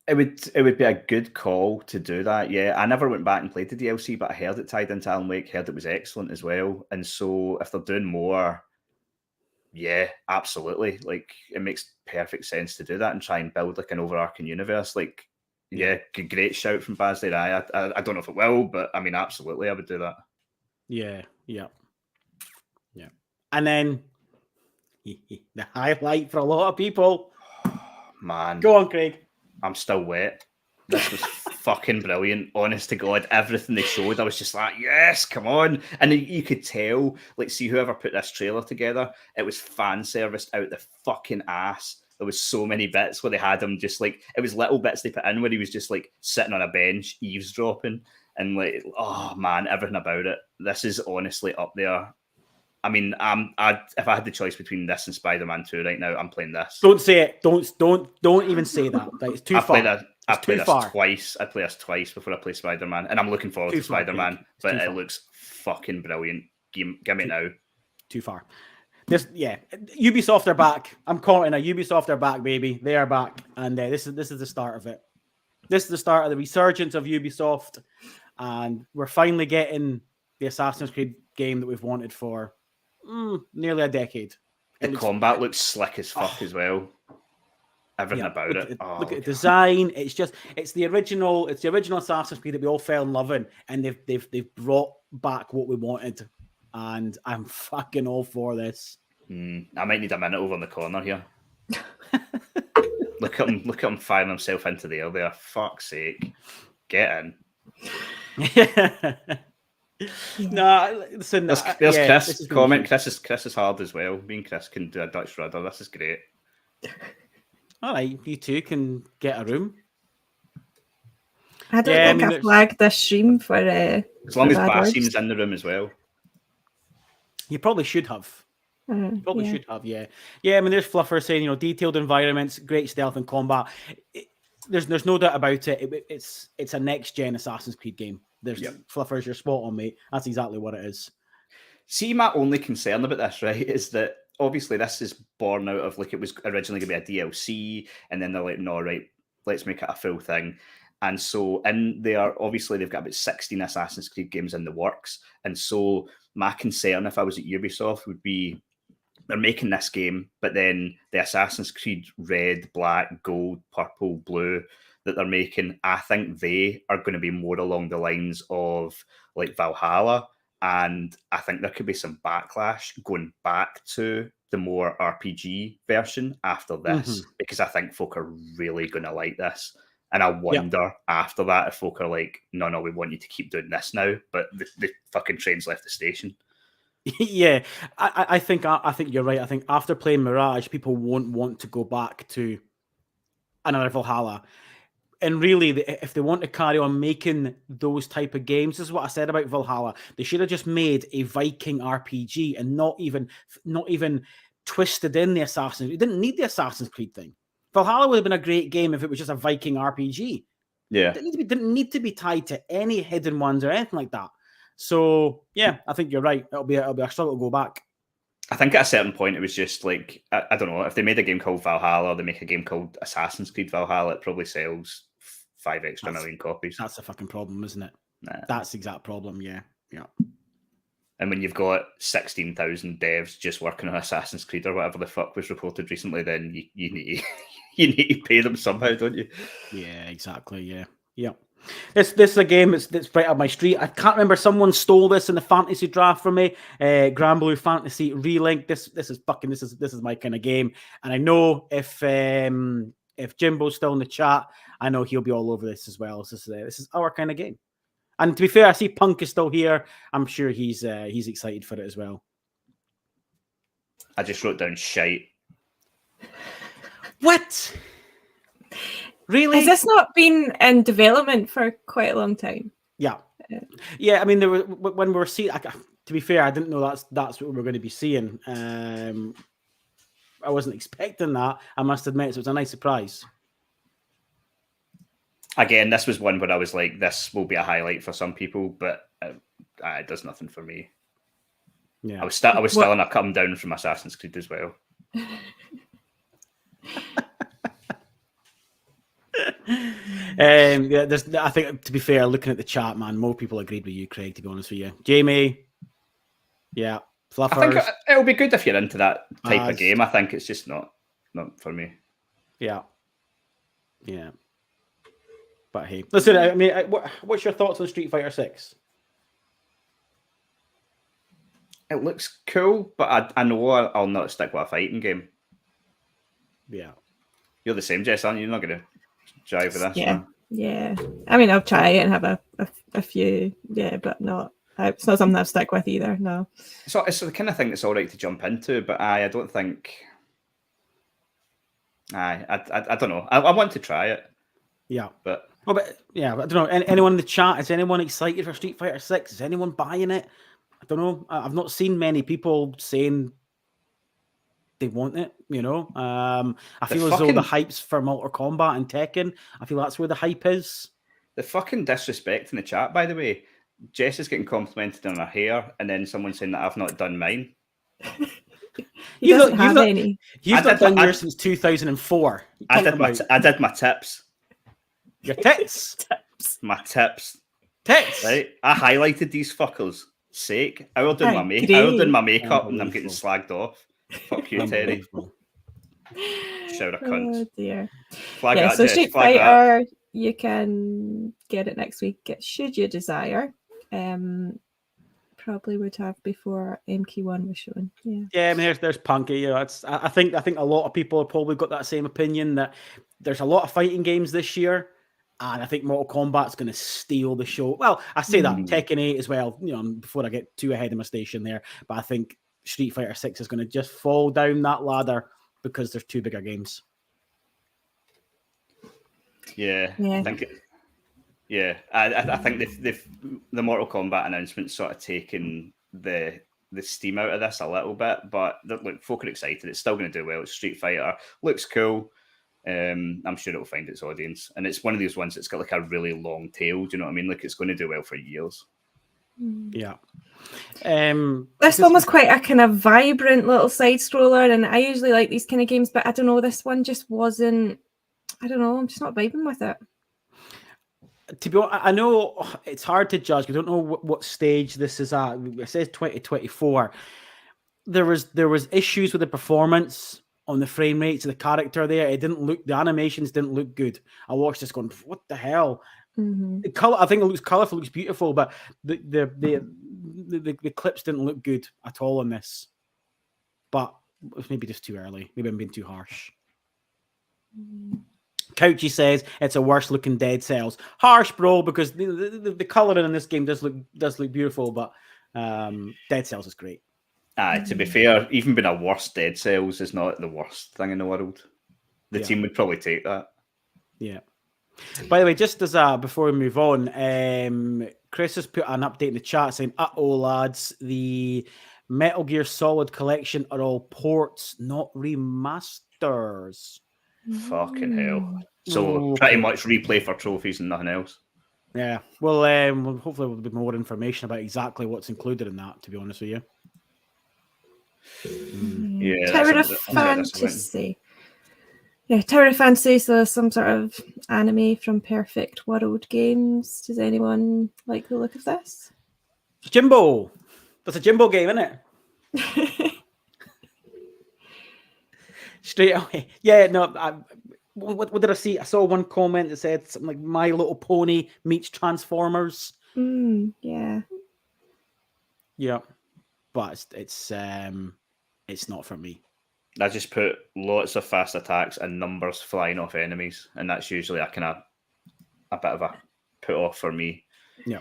It would be a good call to do that, yeah. I never went back and played the DLC, but I heard it tied into Alan Wake, heard it was excellent as well. And so if they're doing more, yeah, absolutely. Like, it makes perfect sense to do that and try and build like an overarching universe. Like, yeah, great shout from Baz there. I don't know if it will, but I mean, absolutely, I would do that. Yeah. And then the highlight for a lot of people. Man, go on, Craig. I'm still wet. This was fucking brilliant. Honest to God, everything they showed, I was just like, yes, come on. And you could tell, like, see whoever put this trailer together, it was fan serviced out the fucking ass. There was so many bits where they had him just like, it was little bits they put in where he was just like sitting on a bench, eavesdropping, and like, oh man, everything about it. This is honestly up there. I mean, if I had the choice between this and Spider-Man 2 right now, I'm playing this. Don't say it. Don't even say that. Like, it's too far. I've played this twice. I play this twice before I play Spider-Man, and I'm looking forward to Spider-Man. But it looks fucking brilliant. Give me now. Too far. Ubisoft are back. I'm calling it. Ubisoft are back, baby. They are back, and this is the start of it. This is the start of the resurgence of Ubisoft, and we're finally getting the Assassin's Creed game that we've wanted for nearly a decade. The combat looks slick as fuck as well. Everything about it. Look at the design. It's the original Assassin's Creed that we all fell in love in, and they've brought back what we wanted, and I'm fucking all for this. I might need a minute over in the corner here. Look at him firing himself into the air there. Fuck's sake. Get in. No, listen. There's Chris. Comment. Chris is hard as well. Me and Chris can do a Dutch rudder. This is great. All right, you two can get a room. I don't think I flagged this stream for. As long as Basim's in the room as well. You probably should have. Should have, yeah. I mean, there's Fluffer saying, detailed environments, great stealth and combat. There's no doubt about it. It's a next gen Assassin's Creed game. Fluffers, you're spot on, mate. That's exactly what it is. See, my only concern about this, right, is that obviously this is born out of, like, it was originally going to be a DLC, and then they're like, no, right, let's make it a full thing. And so in there, obviously they've got about 16 Assassin's Creed games in the works. And so my concern, if I was at Ubisoft, would be they're making this game, but then the Assassin's Creed Red, Black, Gold, Purple, Blue that they're making, I think they are going to be more along the lines of like Valhalla and I think there could be some backlash going back to the more RPG version after this, because I think folk are really going to like this. And I wonder after that if folk are like, no, we want you to keep doing this now, but the fucking train's left the station. Yeah, I think you're right. I think after playing Mirage, people won't want to go back to another Valhalla. And really, if they want to carry on making those type of games, this is what I said about Valhalla. They should have just made a Viking RPG and not even twisted in the Assassin's. You didn't need the Assassin's Creed thing. Valhalla would have been a great game if it was just a Viking RPG. Yeah, didn't need to be tied to any hidden ones or anything like that. So yeah, I think you're right. It'll be a struggle to go back. I think at a certain point it was just like I don't know, if they made a game called Valhalla or they make a game called Assassin's Creed Valhalla, it probably sells 5 extra million copies. That's the fucking problem, isn't it? Nah. That's the exact problem. Yeah. And when you've got 16,000 devs just working on Assassin's Creed or whatever the fuck was reported recently, then you need you need to pay them somehow, don't you? Yeah, exactly. Yeah. This is a game that's right up my street. I can't remember, someone stole this in the fantasy draft from me. Granblue Fantasy Relink. This is my kind of game. And I know if Jimbo's still in the chat, I know he'll be all over this as well. This is our kind of game. And to be fair, I see Punk is still here. I'm sure he's excited for it as well. I just wrote down shite. What? Really? Has this not been in development for quite a long time? Yeah. I mean, there were when we were seeing. To be fair, I didn't know that's what we were going to be seeing. I wasn't expecting that, I must admit. So it was a nice surprise. Again, this was one where I was like, this will be a highlight for some people, but it does nothing for me. Yeah, I was still on a come down from Assassin's Creed as well. I think, to be fair, looking at the chat, man, more people agreed with you, Craig, to be honest with you. Jamie, yeah, Fluffers. I think it'll be good if you're into that type of game. I think it's just not for me. Yeah. But hey, listen, I mean, what's your thoughts on Street Fighter 6? It looks cool, but I know I'll not stick with a fighting game. Yeah. You're the same, Jess, aren't you? You're not going to jive with this. Yeah. I mean, I'll try it and have a few, but not. It's not something I'll stick with either. No. So it's the kind of thing that's all right to jump into, but I don't think. I don't know. I want to try it. Yeah, but I don't know. Anyone in the chat? Is anyone excited for Street Fighter 6? Is anyone buying it? I don't know. I've not seen many people saying they want it. I feel as though the hype's for Mortal Kombat and Tekken. I feel that's where the hype is. The fucking disrespect in the chat, by the way. Jess is getting complimented on her hair, and then someone saying that I've not done mine. You've not done yours since 2004. I did my tips. Your tits? My tips. Tits? Right? I highlighted these fuckers. Sake. I will do my makeup and I'm getting slagged off. Fuck you, Terry. Shout of cunts. Oh dear. Flag that, so Jess. Street Flag Fighter, that. you can get it next week, should you desire. Probably would have before MK1 was shown. Yeah. I mean, there's Punky. I think a lot of people have probably got that same opinion that there's a lot of fighting games this year, and I think Mortal Kombat's going to steal the show. Well, I say that Tekken 8 as well. Before I get too ahead of my station there, but I think Street Fighter 6 is going to just fall down that ladder because there's two bigger games. Yeah. I think I think the Mortal Kombat announcement sort of taken the steam out of this a little bit, but look, folk are excited. It's still going to do well. It's Street Fighter, looks cool. I'm sure it'll find its audience, and it's one of these ones that's got like a really long tail. Do you know what I mean? Like it's going to do well for years. Yeah. This one was quite a kind of vibrant little side scroller, and I usually like these kind of games, but I don't know, this one just wasn't. I don't know. I'm just not vibing with it. To be honest, I know it's hard to judge. We don't know what stage this is at. It says 2024. There was issues with the performance on the frame rates of the character there. The animations didn't look good. I watched this going, what the hell? Mm-hmm. The color, I think it looks colorful, looks beautiful, but the clips didn't look good at all on this. But it was maybe just too early. Maybe I'm being too harsh. Couchy says it's a worse looking Dead Cells. Harsh, bro, because the coloring in this game does look beautiful, but Dead Cells is great. To be fair, even being a worse Dead Cells is not the worst thing in the world. The team would probably take that. Yeah. By the way, just as before we move on, Chris has put an update in the chat saying, "Uh-oh, lads, the Metal Gear Solid collection are all ports, not remasters." Fucking hell. So pretty much replay for trophies and nothing else. Yeah. Well, hopefully we'll be more information about exactly what's included in that, to be honest with you. Yeah, Tower of Fantasy. Yeah, Tower of Fantasy, so some sort of anime from Perfect World Games. Does anyone like the look of this? Jimbo! That's a Jimbo game, isn't it? Straight away. Yeah, no, what did I see? I saw one comment that said something like My Little Pony meets Transformers. Yeah. Yeah. But it's not for me. I just put lots of fast attacks and numbers flying off enemies, and that's usually a bit of a put off for me. Yeah.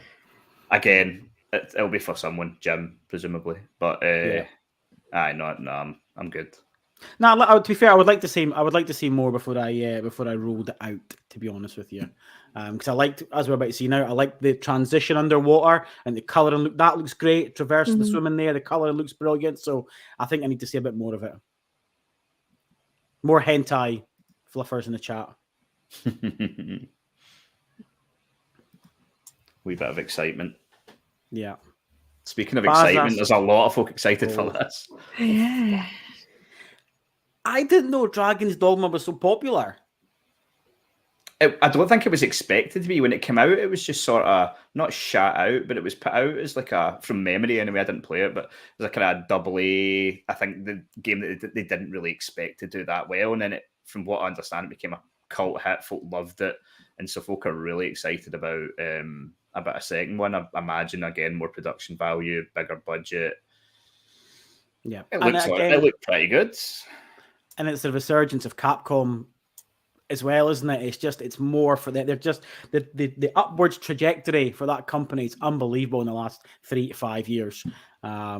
Again, it'll be for someone, Jim, presumably. But I'm good. No, to be fair, I would like to see more before I rolled it out. To be honest with you, because I liked, as we're about to see now, I like the transition underwater and the coloring. That looks great. Traversing the swimming there, the coloring looks brilliant. So I think I need to see a bit more of it. More hentai fluffers in the chat. Wee bit of excitement. Yeah. Speaking of excitement, there's a lot of folk excited for this. Yeah. I didn't know Dragon's Dogma was so popular. I don't think it was expected to be. When it came out, it was just sort of not shot out, but it was put out as like from memory anyway. I didn't play it, but it was a kind of double A. I think the game that they didn't really expect to do that well, and then it, from what I understand, it became a cult hit. Folk loved it, and so folk are really excited about a second one. I imagine again more production value, bigger budget. Yeah, it looked pretty good. And it's the resurgence of Capcom as well, isn't it? It's more for that. They're just the upwards trajectory for that company is unbelievable in the last 3 to 5 years. I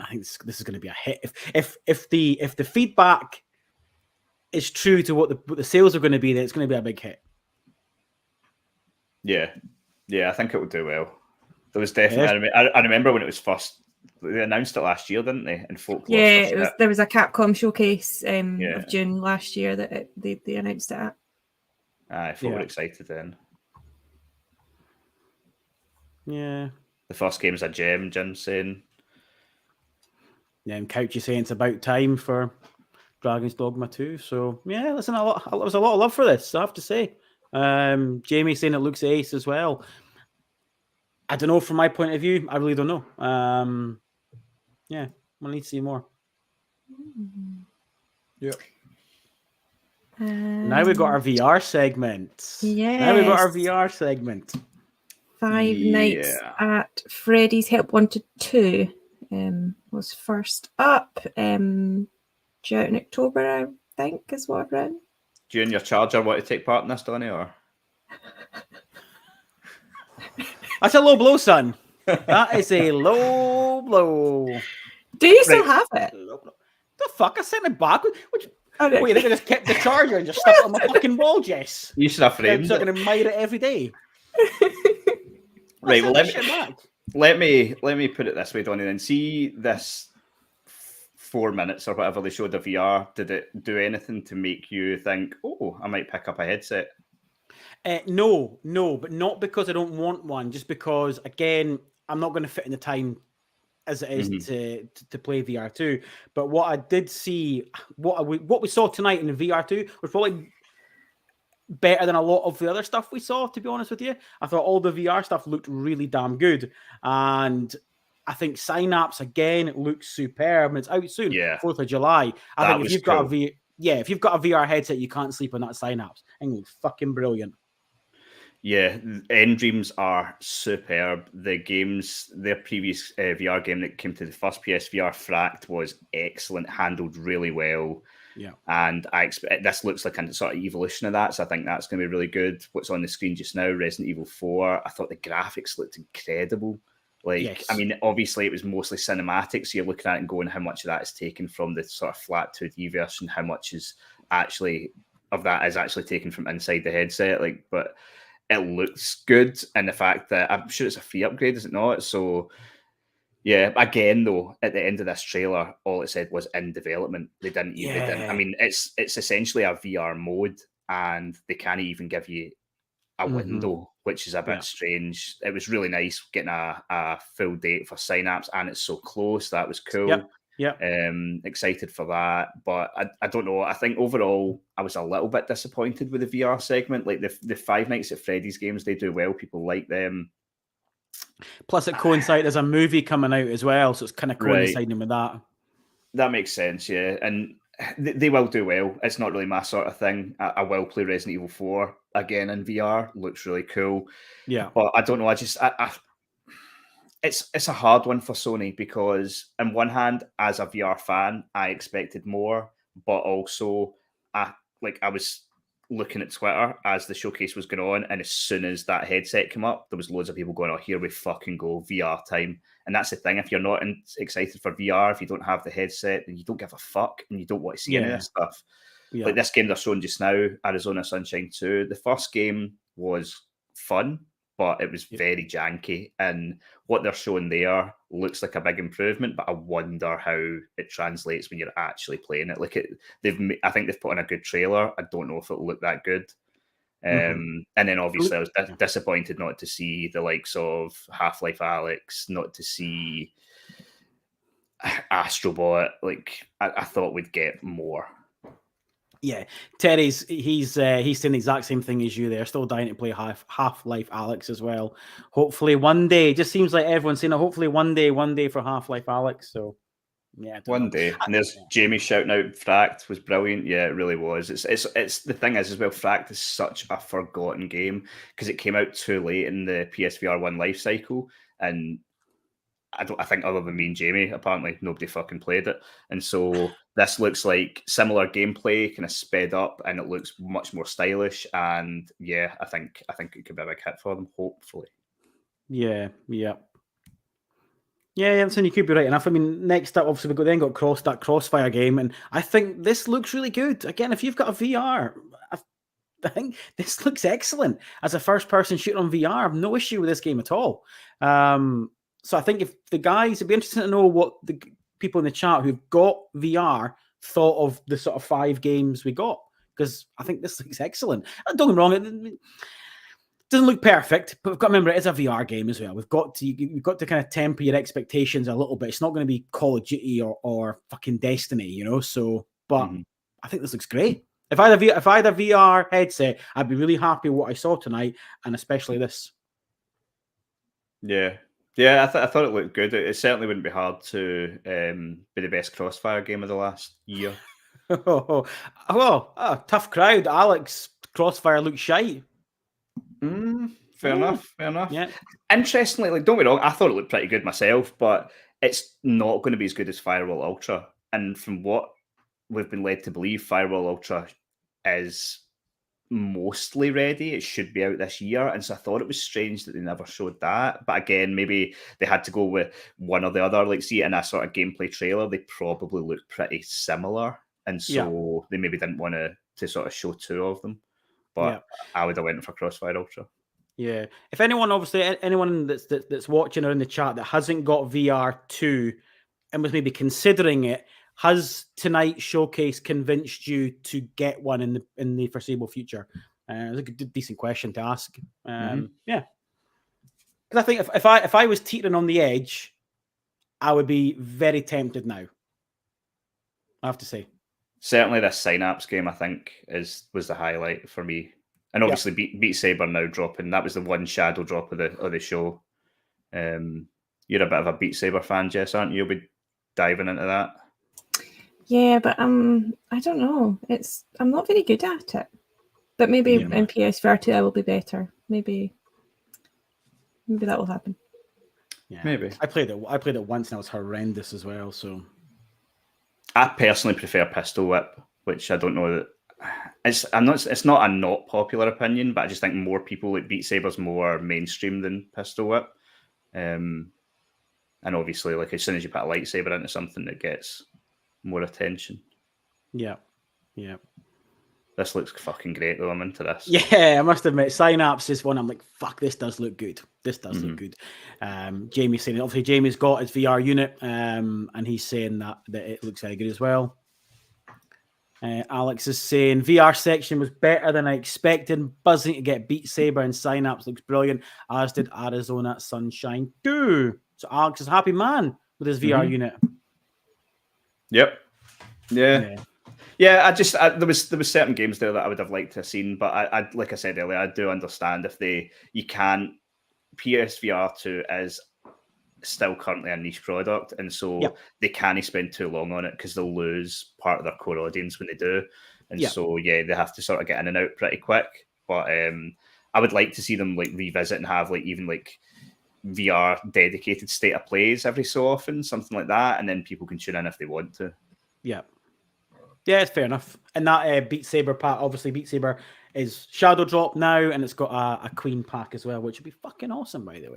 think this is going to be a hit. If the feedback is true to what the sales are going to be, then it's going to be a big hit. Yeah, I think it will do well. There was definitely. I remember when it was first. They announced it last year, didn't they? And folk. Yeah, there was a Capcom showcase of June last year that they announced it at. Folk were excited then. Yeah. The first game is a gem, Jim's saying. Yeah, and Couchy saying it's about time for Dragon's Dogma 2. So yeah, listen, there was a lot of love for this, I have to say. Jamie saying it looks ace as well. I don't know, from my point of view, I really don't know. Yeah, we'll need to see more. Yeah. Now we've got our VR segment. Yeah. Now we've got our VR segment. Five Nights at Freddy's Help Wanted 2 was first up. Due out in October, I think, is what I've read. Do you and your charger want to take part in this, Donnie, or? That's a low blow, son. That is a low blow. Do you still have it? The fuck? I sent it back. Wait, you think I just kept the charger and just stuck it on my fucking wall, Jess? You should have framed it. I'm going to admire it every day. Right, well, let me put it this way, Donnie, then. See this 4 minutes or whatever they showed of VR. Did it do anything to make you think, oh, I might pick up a headset? No, but not because I don't want one. Just because, again, I'm not going to fit in the time as it is to play VR2. But what I did see, what we saw tonight in the VR2 was probably better than a lot of the other stuff we saw, to be honest with you. I thought all the VR stuff looked really damn good. And I think Synapse, again, it looks superb. And it's out soon, 4th of July. I think if you've got if you've got a VR headset, you can't sleep on that Synapse. I think it looks fucking brilliant. Yeah, End Dreams are superb. The games, their previous VR game that came to the first PSVR, Fract, was excellent, handled really well. Yeah. And I expect this looks like a sort of evolution of that, so I think that's going to be really good. What's on the screen just now, Resident Evil 4, I thought the graphics looked incredible. Like, Yes. I mean, obviously it was mostly cinematic, so you're looking at it and going, how much of that is taken from the sort of flat 2D version, how much is actually of that is actually taken from inside the headset. Like, but it looks good, and the fact that I'm sure it's a free upgrade, is it not? So yeah, again though, at the end of this trailer, all it said was in development. They didn't even. They didn't. I mean, it's essentially a VR mode, and they can't even give you a window, which is a bit strange. It was really nice getting a full date for Synapse, and it's so close. That was cool. Yeah. Excited for that, but I don't know. I think overall, I was a little bit disappointed with the VR segment. Like the Five Nights at Freddy's games, they do well. People like them. Plus, it coincided as a movie coming out as well, so it's kind of coinciding with that. That makes sense, yeah. And they will do well. It's not really my sort of thing. I will play Resident Evil 4 again in VR. Looks really cool. Yeah. But I don't know. It's a hard one for Sony because, on one hand, as a VR fan, I expected more, but also I was looking at Twitter as the showcase was going on, and as soon as that headset came up, there was loads of people going, "Oh, here we fucking go, VR time." And that's the thing: if you're not excited for VR, if you don't have the headset, then you don't give a fuck, and you don't want to see any of this stuff. Yeah. Like this game they're showing just now, Arizona Sunshine 2. The first game was fun, but it was very janky, and what they're showing there looks like a big improvement, but I wonder how it translates when you're actually playing it. Like I think they've put on a good trailer. I don't know if it'll look that good. And then obviously I was disappointed not to see the likes of Half-Life Alyx, not to see Astrobot. Like I thought we'd get more. Yeah, Terry's he's saying the exact same thing as you there. Still dying to play Half-Life Alyx as well. Hopefully one day. It just seems like everyone's saying, hopefully one day for Half-Life Alyx. So yeah, one day. And there's Jamie shouting out Fract was brilliant. Yeah, it really was. It's the thing is as well, Fract is such a forgotten game because it came out too late in the PSVR 1 life cycle, and I think other than me and Jamie, apparently nobody fucking played it. And so this looks like similar gameplay, kind of sped up, and it looks much more stylish. And yeah, I think it could be a big hit for them, hopefully. Yeah. So you could be right enough. I mean, next up, obviously, we got that Crossfire game, and I think this looks really good. Again, if you've got a VR, I think this looks excellent. As a first-person shooter on VR, I have no issue with this game at all. So I think if the guys, it'd be interesting to know what the people in the chat who've got VR thought of the sort of 5 games we got, because I think this looks excellent. And don't get me wrong, it doesn't look perfect, but we've got to remember it is a VR game as well. We've got to kind of temper your expectations a little bit. It's not going to be Call of Duty or fucking Destiny, you know. So, but I think this looks great. If I had a VR headset, I'd be really happy with what I saw tonight, and especially this. Yeah, I thought it looked good. It certainly wouldn't be hard to be the best Crossfire game of the last year. Tough crowd. Alex, Crossfire looks shite. Fair enough. Yeah. Interestingly, like, don't get me wrong, I thought it looked pretty good myself, but it's not going to be as good as Firewall Ultra. And from what we've been led to believe, Firewall Ultra is mostly ready. It should be out this year, and so I thought it was strange that they never showed that. But again, maybe they had to go with one or the other. Like, see, in a sort of gameplay trailer, they probably look pretty similar, and so they maybe didn't want to sort of show 2 of them. But I would have went for Crossfire Ultra. Yeah. If anyone that's watching or in the chat that hasn't got VR2 and was maybe considering it, has tonight's showcase convinced you to get one in the foreseeable future? It's a good, decent question to ask. Yeah, because I think if I was teetering on the edge, I would be very tempted now. I have to say. Certainly, this Synapse game, I think, was the highlight for me. And obviously, Beat Saber now dropping. That was the one shadow drop of the show. You're a bit of a Beat Saber fan, Jess, aren't you? You'll be diving into that. Yeah, but I don't know. I'm not very good at it. But maybe in PSVR 2 I will be better. maybe that will happen. Yeah, Maybe. I played it once and it was horrendous as well. So I personally prefer Pistol Whip, which I don't know that it's not a not popular opinion, but I just think more people like Beat Saber's more mainstream than Pistol Whip. And obviously, like as soon as you put a lightsaber into something, it gets more attention. yeah. This looks fucking great though. I'm into this. Yeah, I must admit, Synapse is one I'm like, fuck, this does look good. This does look good. Jamie's saying, obviously, Jamie's got his VR unit, and he's saying that it looks very good as well. Alex is saying, VR section was better than I expected. Buzzing to get Beat Saber and Synapse looks brilliant, as did Arizona Sunshine 2. So Alex is a happy man with his VR unit. Yep. Yeah. Yeah, there was certain games there that I would have liked to have seen, but I like I said earlier, I do understand if you can't. PSVR 2 is still currently a niche product, and so they can't spend too long on it because they'll lose part of their core audience when they do, and so they have to sort of get in and out pretty quick. But I would like to see them like revisit and have like even like VR dedicated state of plays every so often, something like that, and then people can tune in if they want to. Yeah, it's fair enough. And that Beat Saber pack, obviously Beat Saber is Shadow Drop now, and it's got a Queen pack as well, which would be fucking awesome, by the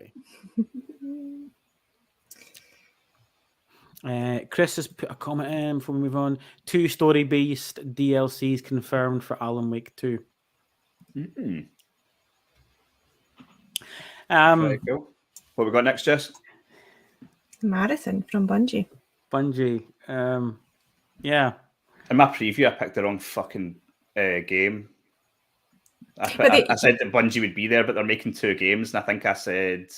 way. Chris has put a comment in before we move on. 2 Story Beast DLCs confirmed for Alan Wake 2. Very cool. What we got next, Jess? Marathon from Bungie. Yeah. In my preview, I picked the wrong fucking game. I said that Bungie would be there, but they're making 2 games, and I think I said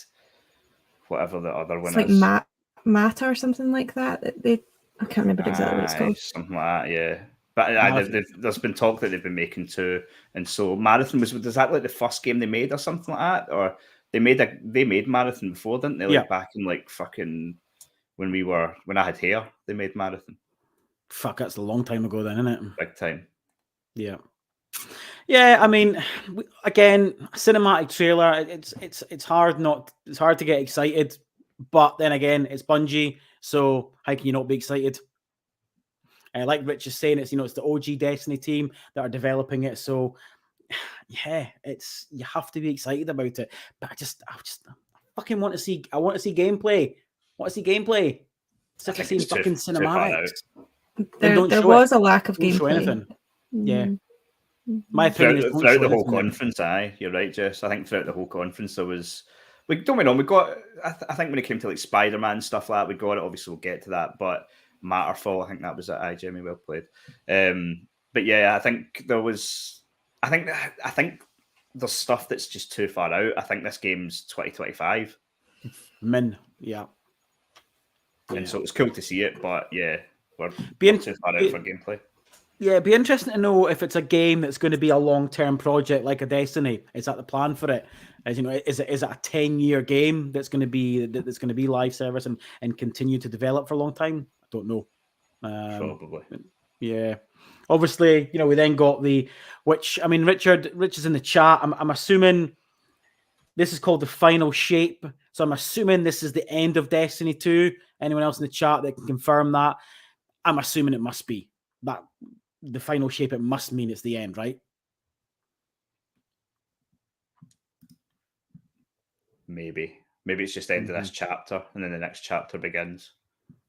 whatever the other one is. Like Mata or something like that. I can't remember exactly what it's called. Something like that, yeah. But there's been talk that they've been making 2, and so Marathon was that like the first game they made or something like that, or they made Marathon before, didn't they? Like back in like fucking when I had hair, they made Marathon. Fuck, that's a long time ago then, isn't it? Big time. Yeah. Yeah, I mean, again, cinematic trailer. It's hard to get excited, but then again, it's Bungie, so how can you not be excited? Like Rich is saying, it's the OG Destiny team that are developing it, so yeah, you have to be excited about it. But I fucking want to see. I want to see gameplay. Instead of seeing fucking cinematics. There was a lack of gameplay. Show anything. Yeah. My opinion is throughout the whole conference. You're right, Jess. I think throughout the whole conference there was. Don't get me wrong. We got. I think when it came to like Spider-Man stuff like that, we got it. Obviously, we'll get to that. But Matterfall, I think that was it. Jamie, well played. But yeah, I think there was. I think there's stuff that's just too far out. I think this game's 2025. Yeah. And so it's cool to see it, but yeah, we're too far out for gameplay. Yeah, it'd be interesting to know if it's a game that's going to be a long-term project like a Destiny. Is that the plan for it? As you know, is it a 10-year game that's going to be live service and continue to develop for a long time? I don't know. Probably. Yeah. Obviously, we then got Rich is in the chat. I'm assuming this is called the final shape. So I'm assuming this is the end of Destiny 2. Anyone else in the chat that can confirm that? I'm assuming it must be that the final shape. It must mean it's the end, right? Maybe it's just the end of this chapter, and then the next chapter begins.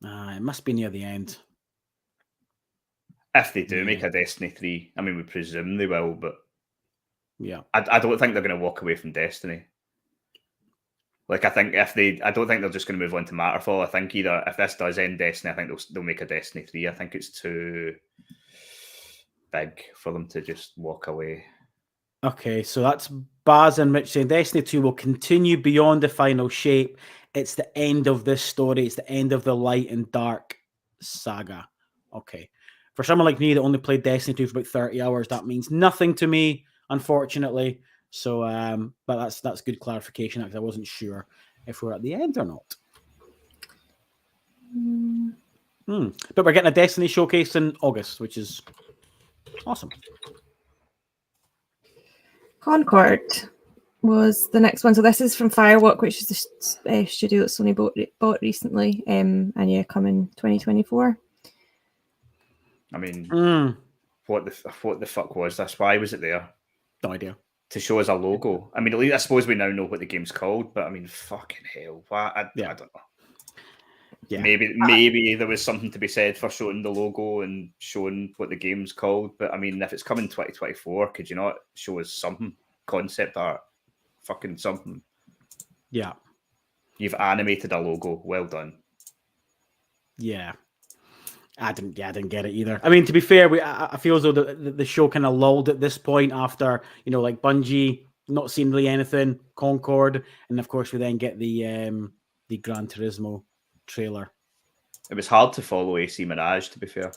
It must be near the end. If they do make a Destiny 3, I mean, we presume they will, but yeah, I don't think they're going to walk away from Destiny. Like, I don't think they're just going to move on to Matterfall. I think either if this does end Destiny, I think they'll make a Destiny 3. I think it's too big for them to just walk away. Okay, so that's Baz and Rich saying Destiny 2 will continue beyond the final shape. It's the end of this story. It's the end of the light and dark saga. Okay. For someone like me that only played Destiny 2 for about 30 hours, that means nothing to me, unfortunately. So, but that's good clarification because I wasn't sure if we're at the end or not. But we're getting a Destiny showcase in August, which is awesome. Concord. was the next one. So this is from Firewalk, which is the studio that Sony bought recently, and yeah, coming 2024. I mean, what the fuck was this? Why was it there? No idea. To show us a logo. I mean, at least I suppose we now know what the game's called, but I mean, fucking hell. Why? I don't know. Yeah. Maybe there was something to be said for showing the logo and showing what the game's called. But I mean, if it's coming 2024, could you not show us something? Concept art. Fucking something. Yeah. You've animated a logo. Well done. Yeah. I didn't get it either. I mean, to be fair, I feel as though the show kind of lulled at this point after, like Bungie not seeing really anything, Concord, and of course we then get the Gran Turismo trailer. It was hard to follow AC Mirage, to be fair.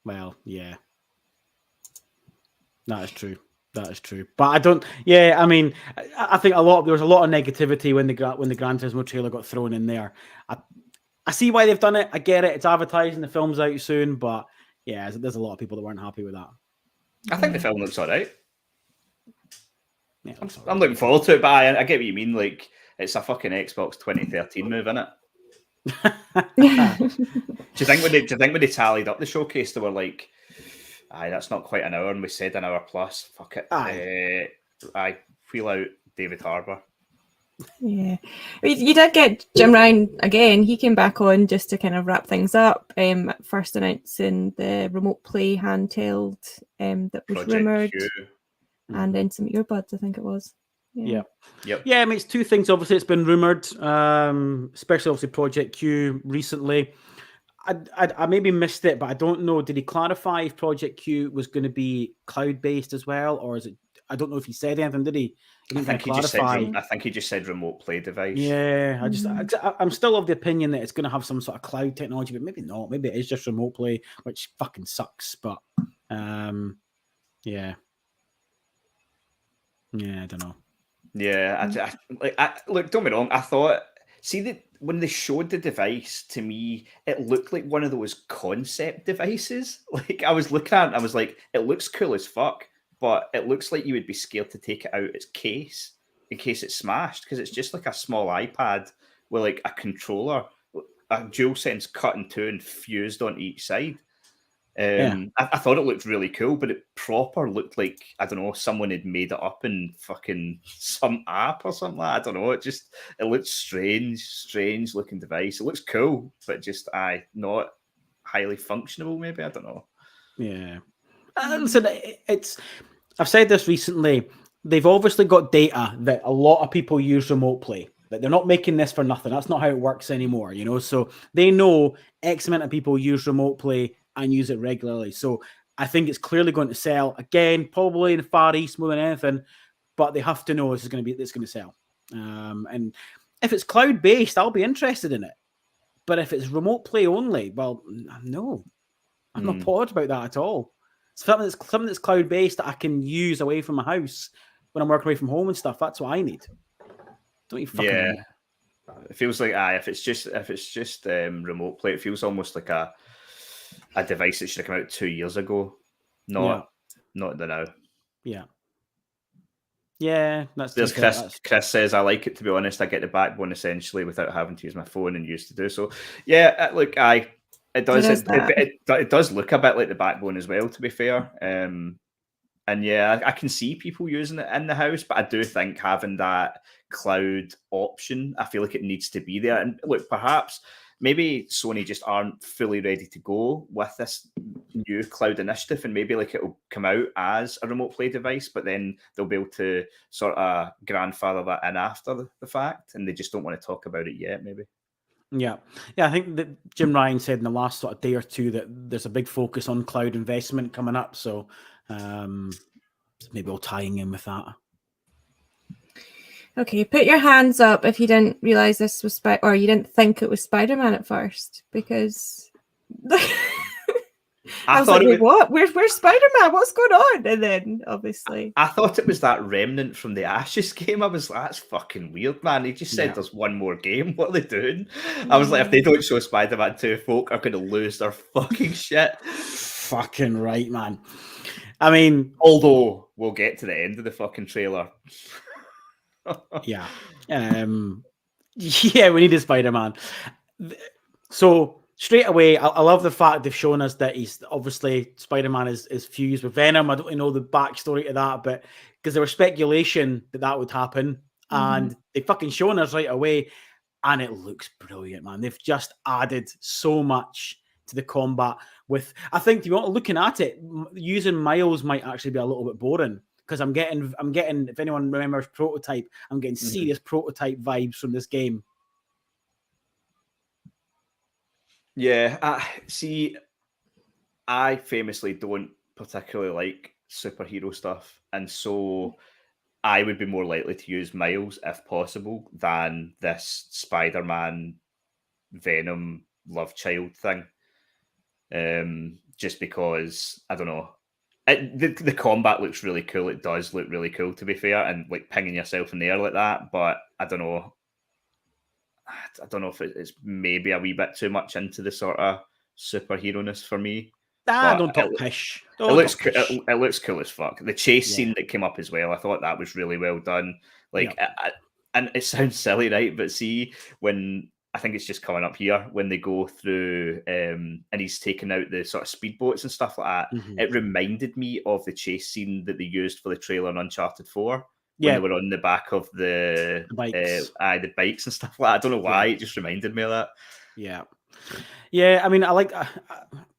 Well, yeah. That is true. But I don't. Yeah, I mean, I think there was a lot of negativity when the Gran Turismo trailer got thrown in there. I see why they've done it. I get it. It's advertising. The film's out soon, but yeah, there's a lot of people that weren't happy with that. I think the film looks all right. Yeah, I'm looking forward to it, but I get what you mean. Like, it's a fucking Xbox 2013 move, isn't it? Do you think when they tallied up the showcase, they were like, "Aye, that's not quite an hour," and we said an hour plus. Fuck it. I wheel out David Harbour. Yeah, you did get Jim Ryan again. He came back on just to kind of wrap things up. First announcing the remote play handheld that was rumored, and then some earbuds. I think it was. Yeah. I mean, it's two things. Obviously, it's been rumored, especially obviously Project Q recently. I maybe missed it, but I don't know. Did he clarify if Project Q was going to be cloud-based as well, or is it? I don't know if he said anything. Did he? I think he just said remote play device. Yeah, I'm still of the opinion that it's going to have some sort of cloud technology, but maybe not. Maybe it is just remote play, which fucking sucks. But yeah, I don't know. Yeah, look, don't be wrong. I thought, that when they showed the device to me, it looked like one of those concept devices. Like, I was looking at it and I was like, it looks cool as fuck, but it looks like you would be scared to take it out its case in case it's smashed, because it's just like a small iPad with like a controller, a DualSense cut in two and fused on each side. I thought it looked really cool, but it proper looked like, I don't know, someone had made it up in fucking some app or something. I don't know. It looked strange looking device. It looks cool, but just not highly functional. Maybe, I don't know. Yeah, listen, I've said this recently. They've obviously got data that a lot of people use remote play. That they're not making this for nothing. That's not how it works anymore. So they know X amount of people use remote play and use it regularly. So I think it's clearly going to sell again, probably in the Far East more than anything. But they have to know it's going to sell. And if it's cloud based, I'll be interested in it. But if it's remote play only, well, no, I'm not bothered about that at all. Something that's cloud based that I can use away from my house when I'm working away from home and stuff. That's what I need. Don't you fucking know. It feels like if it's just remote play, it feels almost like a device that should have come out 2 years ago, not now. Yeah, that's there's Chris says, I like it, to be honest. I get the backbone essentially without having to use my phone and used to do so. Yeah, look, it does look a bit like the backbone as well, to be fair. And yeah, I can see people using it in the house, but I do think having that cloud option, I feel like it needs to be there. And look, perhaps maybe Sony just aren't fully ready to go with this new cloud initiative, and maybe like it'll come out as a remote play device, but then they'll be able to sort of grandfather that in after the fact, and they just don't want to talk about it yet, maybe. Yeah, I think that Jim Ryan said in the last sort of day or two that there's a big focus on cloud investment coming up, so maybe I'll tying in with that. Okay, put your hands up if you didn't realize this was or you didn't think it was Spider-Man at first, because I was like, wait, what? Where's Spider-Man? What's going on? And then obviously I thought it was that remnant from the Ashes game. I was like, that's fucking weird, man. He just said there's one more game. What are they doing? I was like, if they don't show Spider-Man 2, folk are going to lose their fucking shit. Fucking right, man. I mean, although we'll get to the end of the fucking trailer. Yeah. Yeah, we need a Spider-Man. So straight away, I love the fact they've shown us that he's obviously Spider-Man is fused with Venom. I don't really know the backstory to that, but because there was speculation that would happen, and they fucking shown us right away, and it looks brilliant, man. They've just added so much to the combat. With, I think, looking at it, using Miles might actually be a little bit boring. Because I'm getting, if anyone remembers Prototype, I'm getting serious Prototype vibes from this game. Yeah, I famously don't particularly like superhero stuff, and so I would be more likely to use Miles if possible than this Spider-Man Venom love child thing. Just because I don't know. The combat looks really cool. It does look really cool, to be fair, and like pinging yourself in the air like that. But I don't know. I don't know if it's maybe a wee bit too much into the sort of superhero-ness for me. Don't talk pish. It looks cool as fuck. The chase scene that came up as well, I thought that was really well done. Like, and it sounds silly, right? But see, when I think it's just coming up here, when they go through and he's taking out the sort of speedboats and stuff like that, it reminded me of the chase scene that they used for the trailer on Uncharted 4. When they were on the back of the bikes, the bikes and stuff like that. I don't know why, it just reminded me of that. Yeah. I mean, I like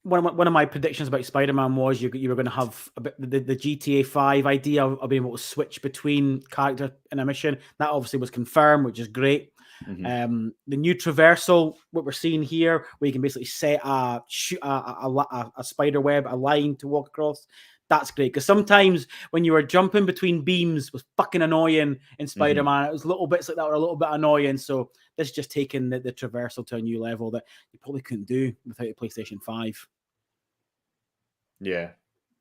one of my predictions about Spider-Man was you were going to have a bit the GTA 5 idea of being able to switch between character in a mission. That obviously was confirmed, which is great. The new traversal, what we're seeing here, where you can basically set a spider web, a line to walk across. That's great, because sometimes when you were jumping between beams was fucking annoying in Spider-Man. It was little bits like that were a little bit annoying. So this is just taking the traversal to a new level that you probably couldn't do without a PlayStation 5. Yeah,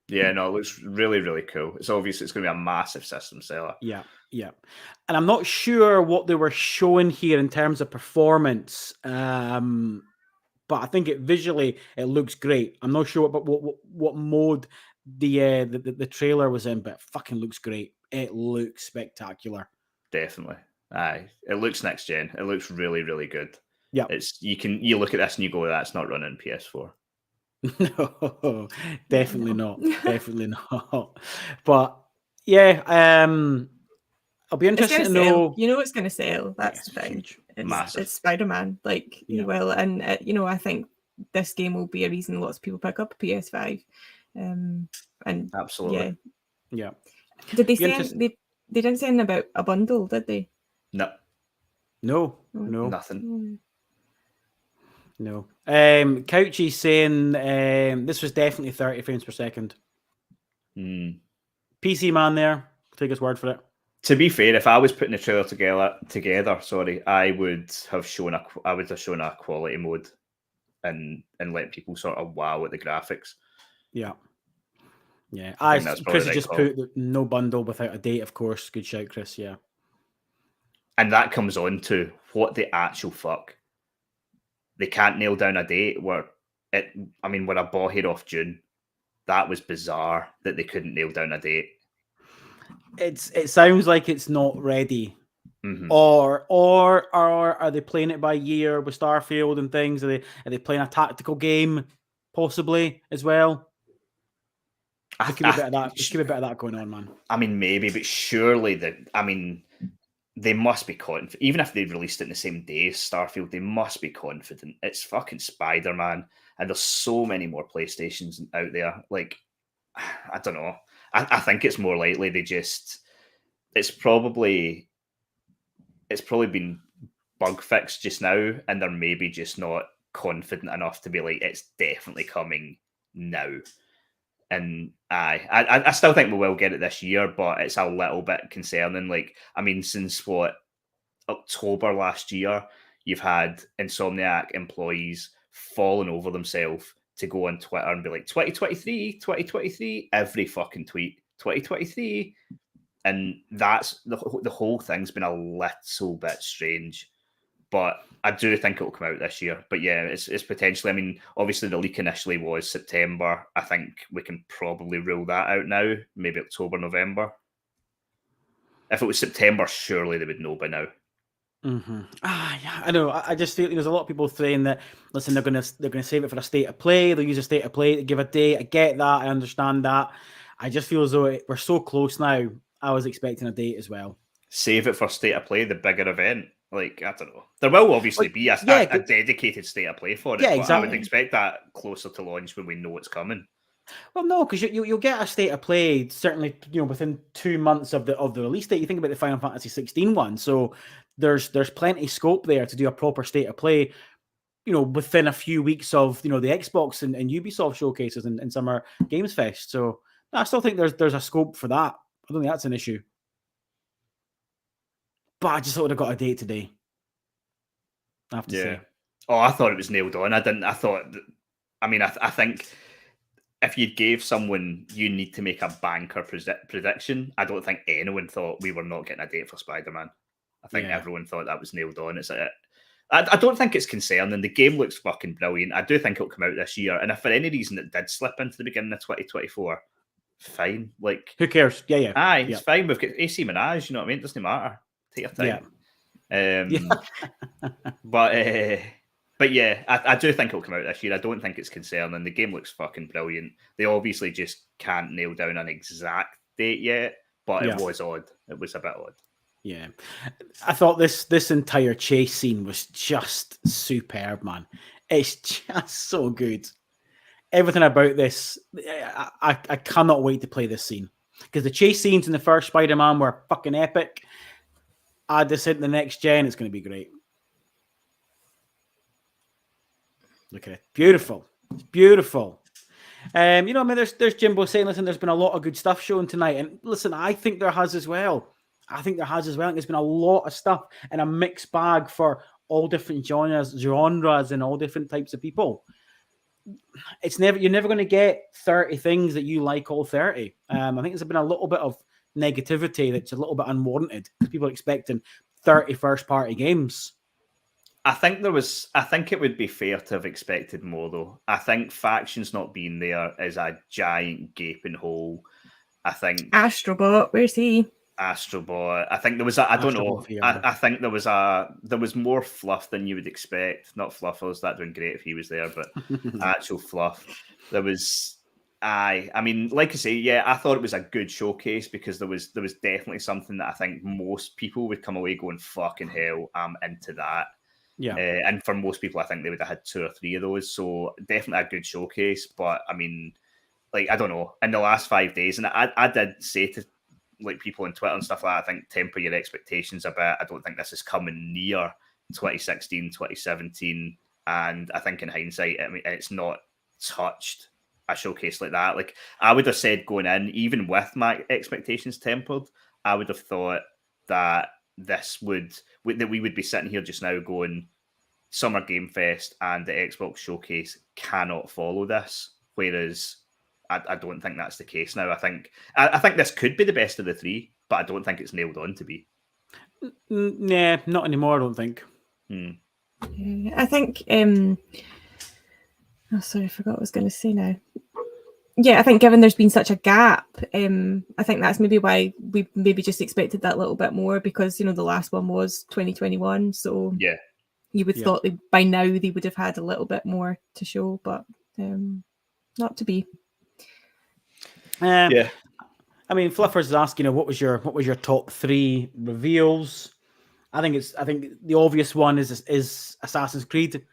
no, it looks really, really cool. It's obvious it's going to be a massive system seller. Yeah. And I'm not sure what they were showing here in terms of performance, but I think it looks great. I'm not sure what mode the trailer was in, but it fucking looks great. It looks spectacular. Definitely. Aye, it looks next gen. It looks really, really good. Yeah, you look at this and you go, that's not running PS4. No, definitely not. Definitely not. But yeah, I'll be interested to know. You know, it's going to sell. That's the thing. It's Spider-Man. Like, you will, and I think this game will be a reason lots of people pick up a PS5. And absolutely, yeah. Did they say they didn't say anything about a bundle? Did they? No, nothing. No. Couchy's saying this was definitely 30 frames per second. PC man there, take his word for it. To be fair, if I was putting the trailer together, I would have shown a quality mode and let people sort of wow at the graphics. Yeah. Chris has just put no bundle without a date, of course. Good shout, Chris. Yeah. And that comes on to what the actual fuck. They can't nail down a date we're a ball head off June. That was bizarre that they couldn't nail down a date. It sounds like it's not ready. Or are they playing it by year with Starfield and things? Are they playing a tactical game possibly as well? There could be a bit of that. There could be a bit of that going on, man. I mean, maybe, but surely they must be confident. Even if they released it in the same day as Starfield, they must be confident. It's fucking Spider-Man, and there's so many more PlayStations out there. Like, I don't know. I think it's more likely it's probably been bug fixed just now, and they're maybe just not confident enough to be like, it's definitely coming now. And I still think we will get it this year, but it's a little bit concerning. Like, I mean, since October last year, you've had Insomniac employees falling over themselves to go on Twitter and be like, 2023, every fucking tweet, 2023. And that's the whole thing's been a little bit strange. but I do think it will come out this year. But yeah, it's potentially. I mean, obviously the leak initially was September. I think we can probably rule that out now. Maybe October, November. If it was September, surely they would know by now. Mm-hmm. Yeah, I know. I just feel there's a lot of people saying that. Listen, they're gonna save it for a state of play. They'll use a state of play to give a date. I get that. I understand that. I just feel as though we're so close now. I was expecting a date as well. Save it for state of play, the bigger event. Like, I don't know. There will obviously be a dedicated state of play for it, yeah, but exactly. I would expect that closer to launch when we know it's coming. Well, no, because you'll get a state of play certainly, within 2 months of the release date. You think about the Final Fantasy 16 one, so there's plenty of scope there to do a proper state of play. Within a few weeks of the Xbox and Ubisoft showcases and Summer Games Fest. So I still think there's a scope for that. I don't think that's an issue. But I just thought I'd have got a date today. I have to say. Oh, I thought it was nailed on. I think if you gave someone you need to make a banker prediction, I don't think anyone thought we were not getting a date for Spider-Man. I think everyone thought that was nailed on. It's like, I don't think it's concerning. The game looks fucking brilliant. I do think it'll come out this year. And if for any reason it did slip into the beginning of 2024, fine. Like, who cares? Yeah. Aye, it's fine. We've got AC Minaj, you know what I mean? It doesn't matter. Take your time. But yeah, I do think it'll come out this year. I don't think it's concerning. The game looks fucking brilliant. They obviously just can't nail down an exact date yet, but it was odd. It was a bit odd. Yeah. I thought this entire chase scene was just superb, man. It's just so good. Everything about this, I cannot wait to play this scene. Because the chase scenes in the first Spider-Man were fucking epic. Add this into the next gen, it's going to be great. Look at it. Beautiful. It's beautiful. There's Jimbo saying, listen, there's been a lot of good stuff shown tonight. And listen, I think there has as well. I think there's been a lot of stuff and a mixed bag for all different genres and all different types of people. You're never going to get 30 things that you like all 30. I think there's been a little bit of negativity that's a little bit unwarranted because people are expecting 30 first-party games. I think it would be fair to have expected more, though. I think factions not being there is a giant gaping hole. I think Astrobot, where's he? Astrobot. I think there was I don't know. I think there was more fluff than you would expect. Not fluffers, that'd been great if he was there, but actual fluff. There was I mean, like I say, I thought it was a good showcase because there was definitely something that I think most people would come away going, fucking hell, I'm into that. Yeah. And for most people, I think they would have had 2 or 3 of those. So definitely a good showcase. But I mean, like, I don't know, in the last 5 days, and I did say to like people on Twitter and stuff like that, I think temper your expectations a bit. I don't think this is coming near 2016, 2017. And I think in hindsight, I mean, it's not touched a showcase like that. Like, I would have said going in, even with my expectations tempered, I would have thought that we would be sitting here just now going, Summer Game Fest and the Xbox Showcase cannot follow this. Whereas I don't think that's the case now. I think this could be the best of the 3, but I don't think it's nailed on to be. Nah, not anymore, I don't think. I think sorry, I forgot what I was going to say now. Yeah, I think given there's been such a gap, I think that's maybe why we maybe just expected that little bit more because, the last one was 2021. So yeah, you would thought by now they would have had a little bit more to show, but not to be. I mean, Fluffers is asking, what was your top 3 reveals? I think the obvious one is Assassin's Creed.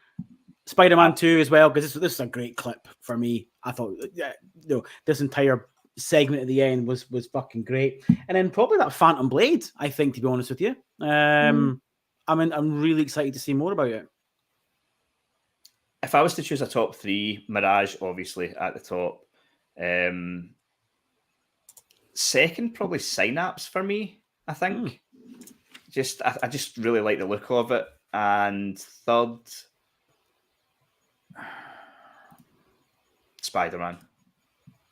Spider-Man 2 as well, because this is a great clip for me. I thought this entire segment at the end was fucking great. And then probably that Phantom Blade, I think, to be honest with you. I'm really excited to see more about it. If I was to choose a top 3, Mirage obviously at the top. Second, probably Synapse for me, I think. I just really like the look of it. And third, Spider-Man.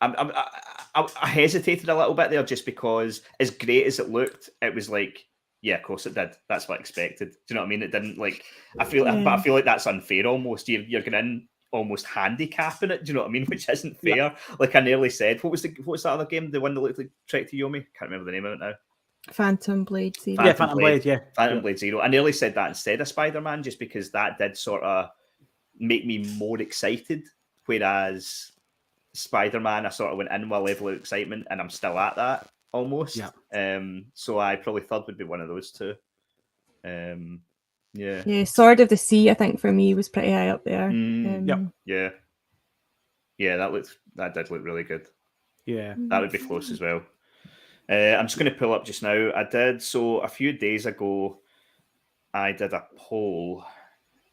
I hesitated a little bit there just because, as great as it looked, it was like yeah, of course it did. That's what I expected. Do you know what I mean? It didn't like. I feel like that's unfair. Almost, you're going in almost handicapping it. Do you know what I mean? Which isn't fair. Yeah. Like I nearly said, what was that other game? The one that looked like Trek to Yomi? Can't remember the name of it now. Phantom Blade Zero. Phantom Blade. Yeah, Phantom Blade Zero. I nearly said that instead of Spider-Man, just because that did sort of make me more excited. Whereas Spider-Man, I sort of went in with a level of excitement, and I'm still at that almost. Yeah. So I probably thought would be one of those two. Yeah, Sword of the Sea, I think for me was pretty high up there. Yeah, that did look really good. Yeah, that would be close as well. I'm just going to pull up just now. So a few days ago, I did a poll.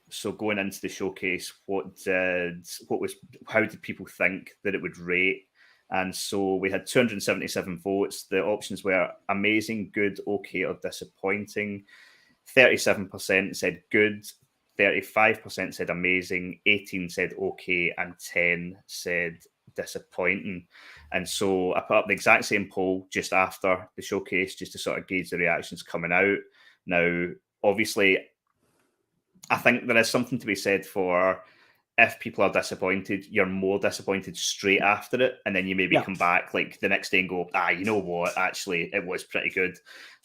So going into the showcase, how did people think that it would rate? And so we had 277 votes. The options were amazing, good, okay, or disappointing. 37% said good, 35% said amazing, 18% said okay, and 10% said disappointing. And so I put up the exact same poll just after the showcase, just to sort of gauge the reactions coming out. Now, obviously, I think there is something to be said for if people are disappointed, you're more disappointed straight after it, and then you maybe come back like the next day and go, you know what, actually, it was pretty good.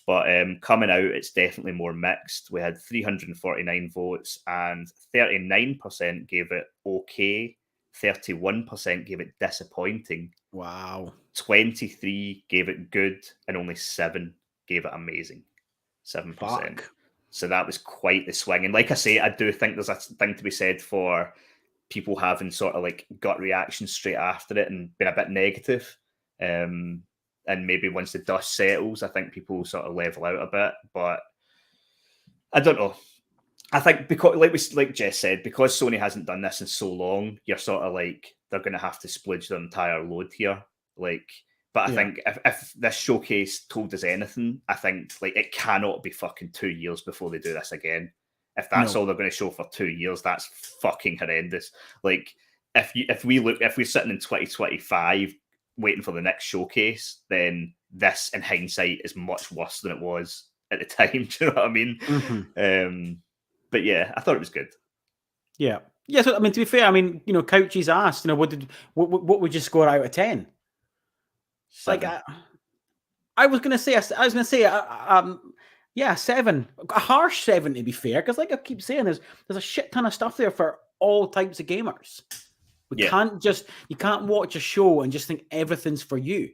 But coming out, it's definitely more mixed. We had 349 votes, and 39% gave it okay, 31% gave it disappointing. Wow. 23 gave it good, and only 7 gave it amazing. 7%. Fuck. So that was quite the swing. And like I say, I do think there's a thing to be said for people having sort of like gut reactions straight after it and been a bit negative. And maybe once the dust settles, I think people sort of level out a bit. But I don't know. I think because, like Jess said, because Sony hasn't done this in so long, you're sort of like, they're going to have to splurge their entire load here. But I think if this showcase told us anything, I think like it cannot be fucking 2 years before they do this again. If that's all they're going to show for 2 years, that's fucking horrendous. Like if we're sitting in 2025 waiting for the next showcase, then this in hindsight is much worse than it was at the time. Do you know what I mean? Mm-hmm. But yeah, I thought it was good. Yeah. Yeah. So I mean, to be fair, I mean, Couchies asked, what would you score out of 10? 7. Like I was gonna say, 7, a harsh 7 to be fair, because like I keep saying, there's a shit ton of stuff there for all types of gamers. You can't watch a show and just think everything's for you.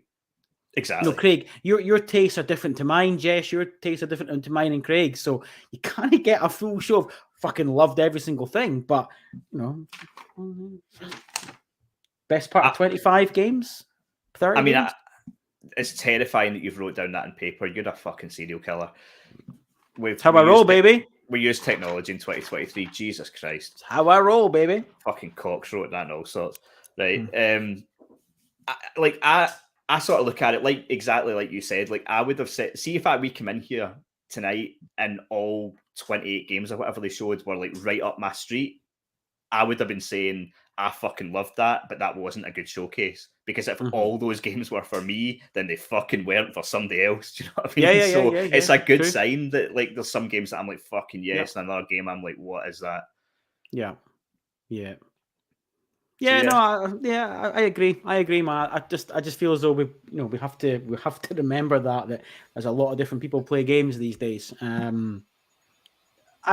Exactly. Craig, your tastes are different to mine. Jess, your tastes are different to mine and Craig. So you can't get a full show of fucking loved every single thing. But best part of 25 games, 30. I mean, games? It's terrifying that you've wrote down that on paper. You're a fucking serial killer. How I roll, baby. We use technology in 2023. Jesus Christ. How I roll, baby. Fucking Cox wrote that and all sorts. Right. I sort of look at it like exactly like you said. Like I would have said, see if we come in here tonight and all 28 games or whatever they showed were like right up my street, I would have been saying I fucking loved that, but that wasn't a good showcase. Because if all those games were for me, then they fucking weren't for somebody else. Do you know what I mean? It's a good sign that like there's some games that I'm like fucking yes, and another game I'm like, what is that? Yeah. I agree. Man. I just feel as though we have to remember that there's a lot of different people play games these days. I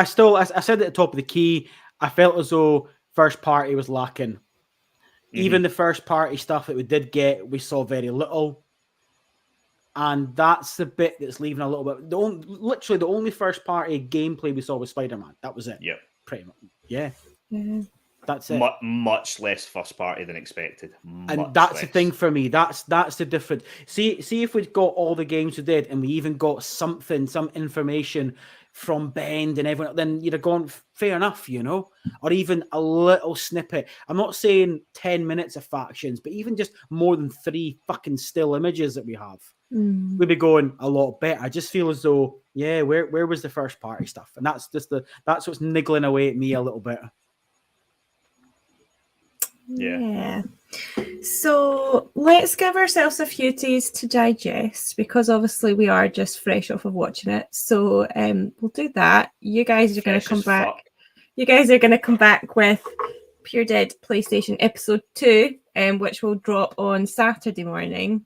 said at the top of the key, I felt as though first party was lacking. Even the first party stuff that we did get, we saw very little. And that's the bit that's leaving a little bit. Literally the only first party gameplay we saw was Spider-Man. That was it. Yeah. Pretty much. Yeah. That's it. Much less first party than expected. And that's the thing for me. That's the difference. See if we'd got all the games we did and we even got some information from Bend and everyone, then you'd have gone, fair enough, or even a little snippet. I'm not saying 10 minutes of factions, but even just more than 3 fucking still images that we have. We'd be going a lot better. I just feel as though, where was the first party stuff? And that's what's niggling away at me a little bit. Yeah. So let's give ourselves a few days to digest, because obviously we are just fresh off of watching it. So we'll do that. You guys are going to come back. You guys are going to come back with Pure Dead PlayStation Episode 2, which will drop on Saturday morning.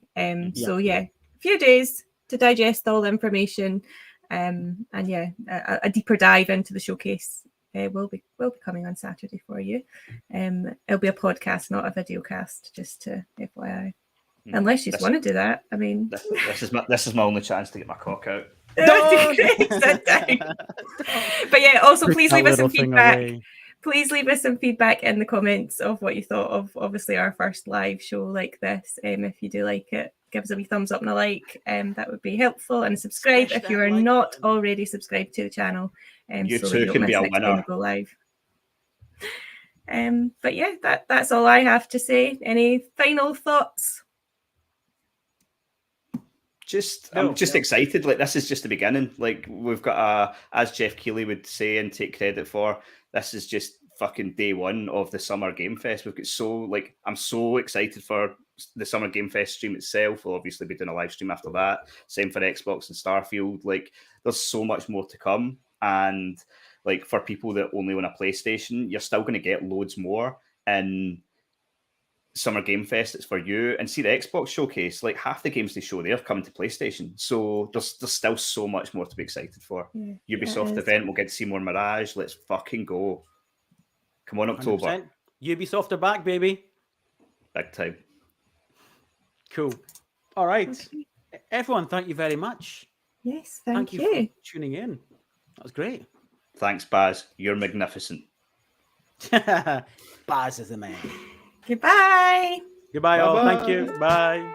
So yeah, a few days to digest all the information. And yeah, a deeper dive into the showcase will be coming on Saturday for you. It'll be a podcast, not a video cast, just to FYI. Unless you just want to do that. I mean, this is my only chance to get my cock out. Sit down. But yeah, also please leave us some feedback. Please leave us some feedback in the comments of what you thought of obviously our first live show like this. If you do like it, give us a wee thumbs up and a like. That would be helpful. And subscribe if you are not already subscribed to the channel. You so too that you don't can miss be a next time winner. we go live. But yeah, that's all I have to say. Any final thoughts? I'm just excited. Like, this is just the beginning. Like, we've got as Jeff Keighley would say and take credit for, this is just fucking day one of the Summer Game Fest. We've got I'm so excited for the Summer Game Fest stream itself. We'll obviously be doing a live stream after that. Same for Xbox and Starfield. Like, there's so much more to come. And like, for people that only own a PlayStation, you're still going to get loads more. And Summer Game Fest, it's for you. And see the Xbox showcase, like half the games they show there come to PlayStation. So there's still so much more to be excited for. Ubisoft event, we'll get to see more Mirage. Let's fucking go. Come on, October. 100%. Ubisoft are back, baby. Big time. Cool. All right. Okay. Everyone, thank you very much. Yes, thank you for tuning in. That was great. Thanks, Baz. You're magnificent. Baz is the man. Goodbye. Goodbye, all. Thank you. Bye.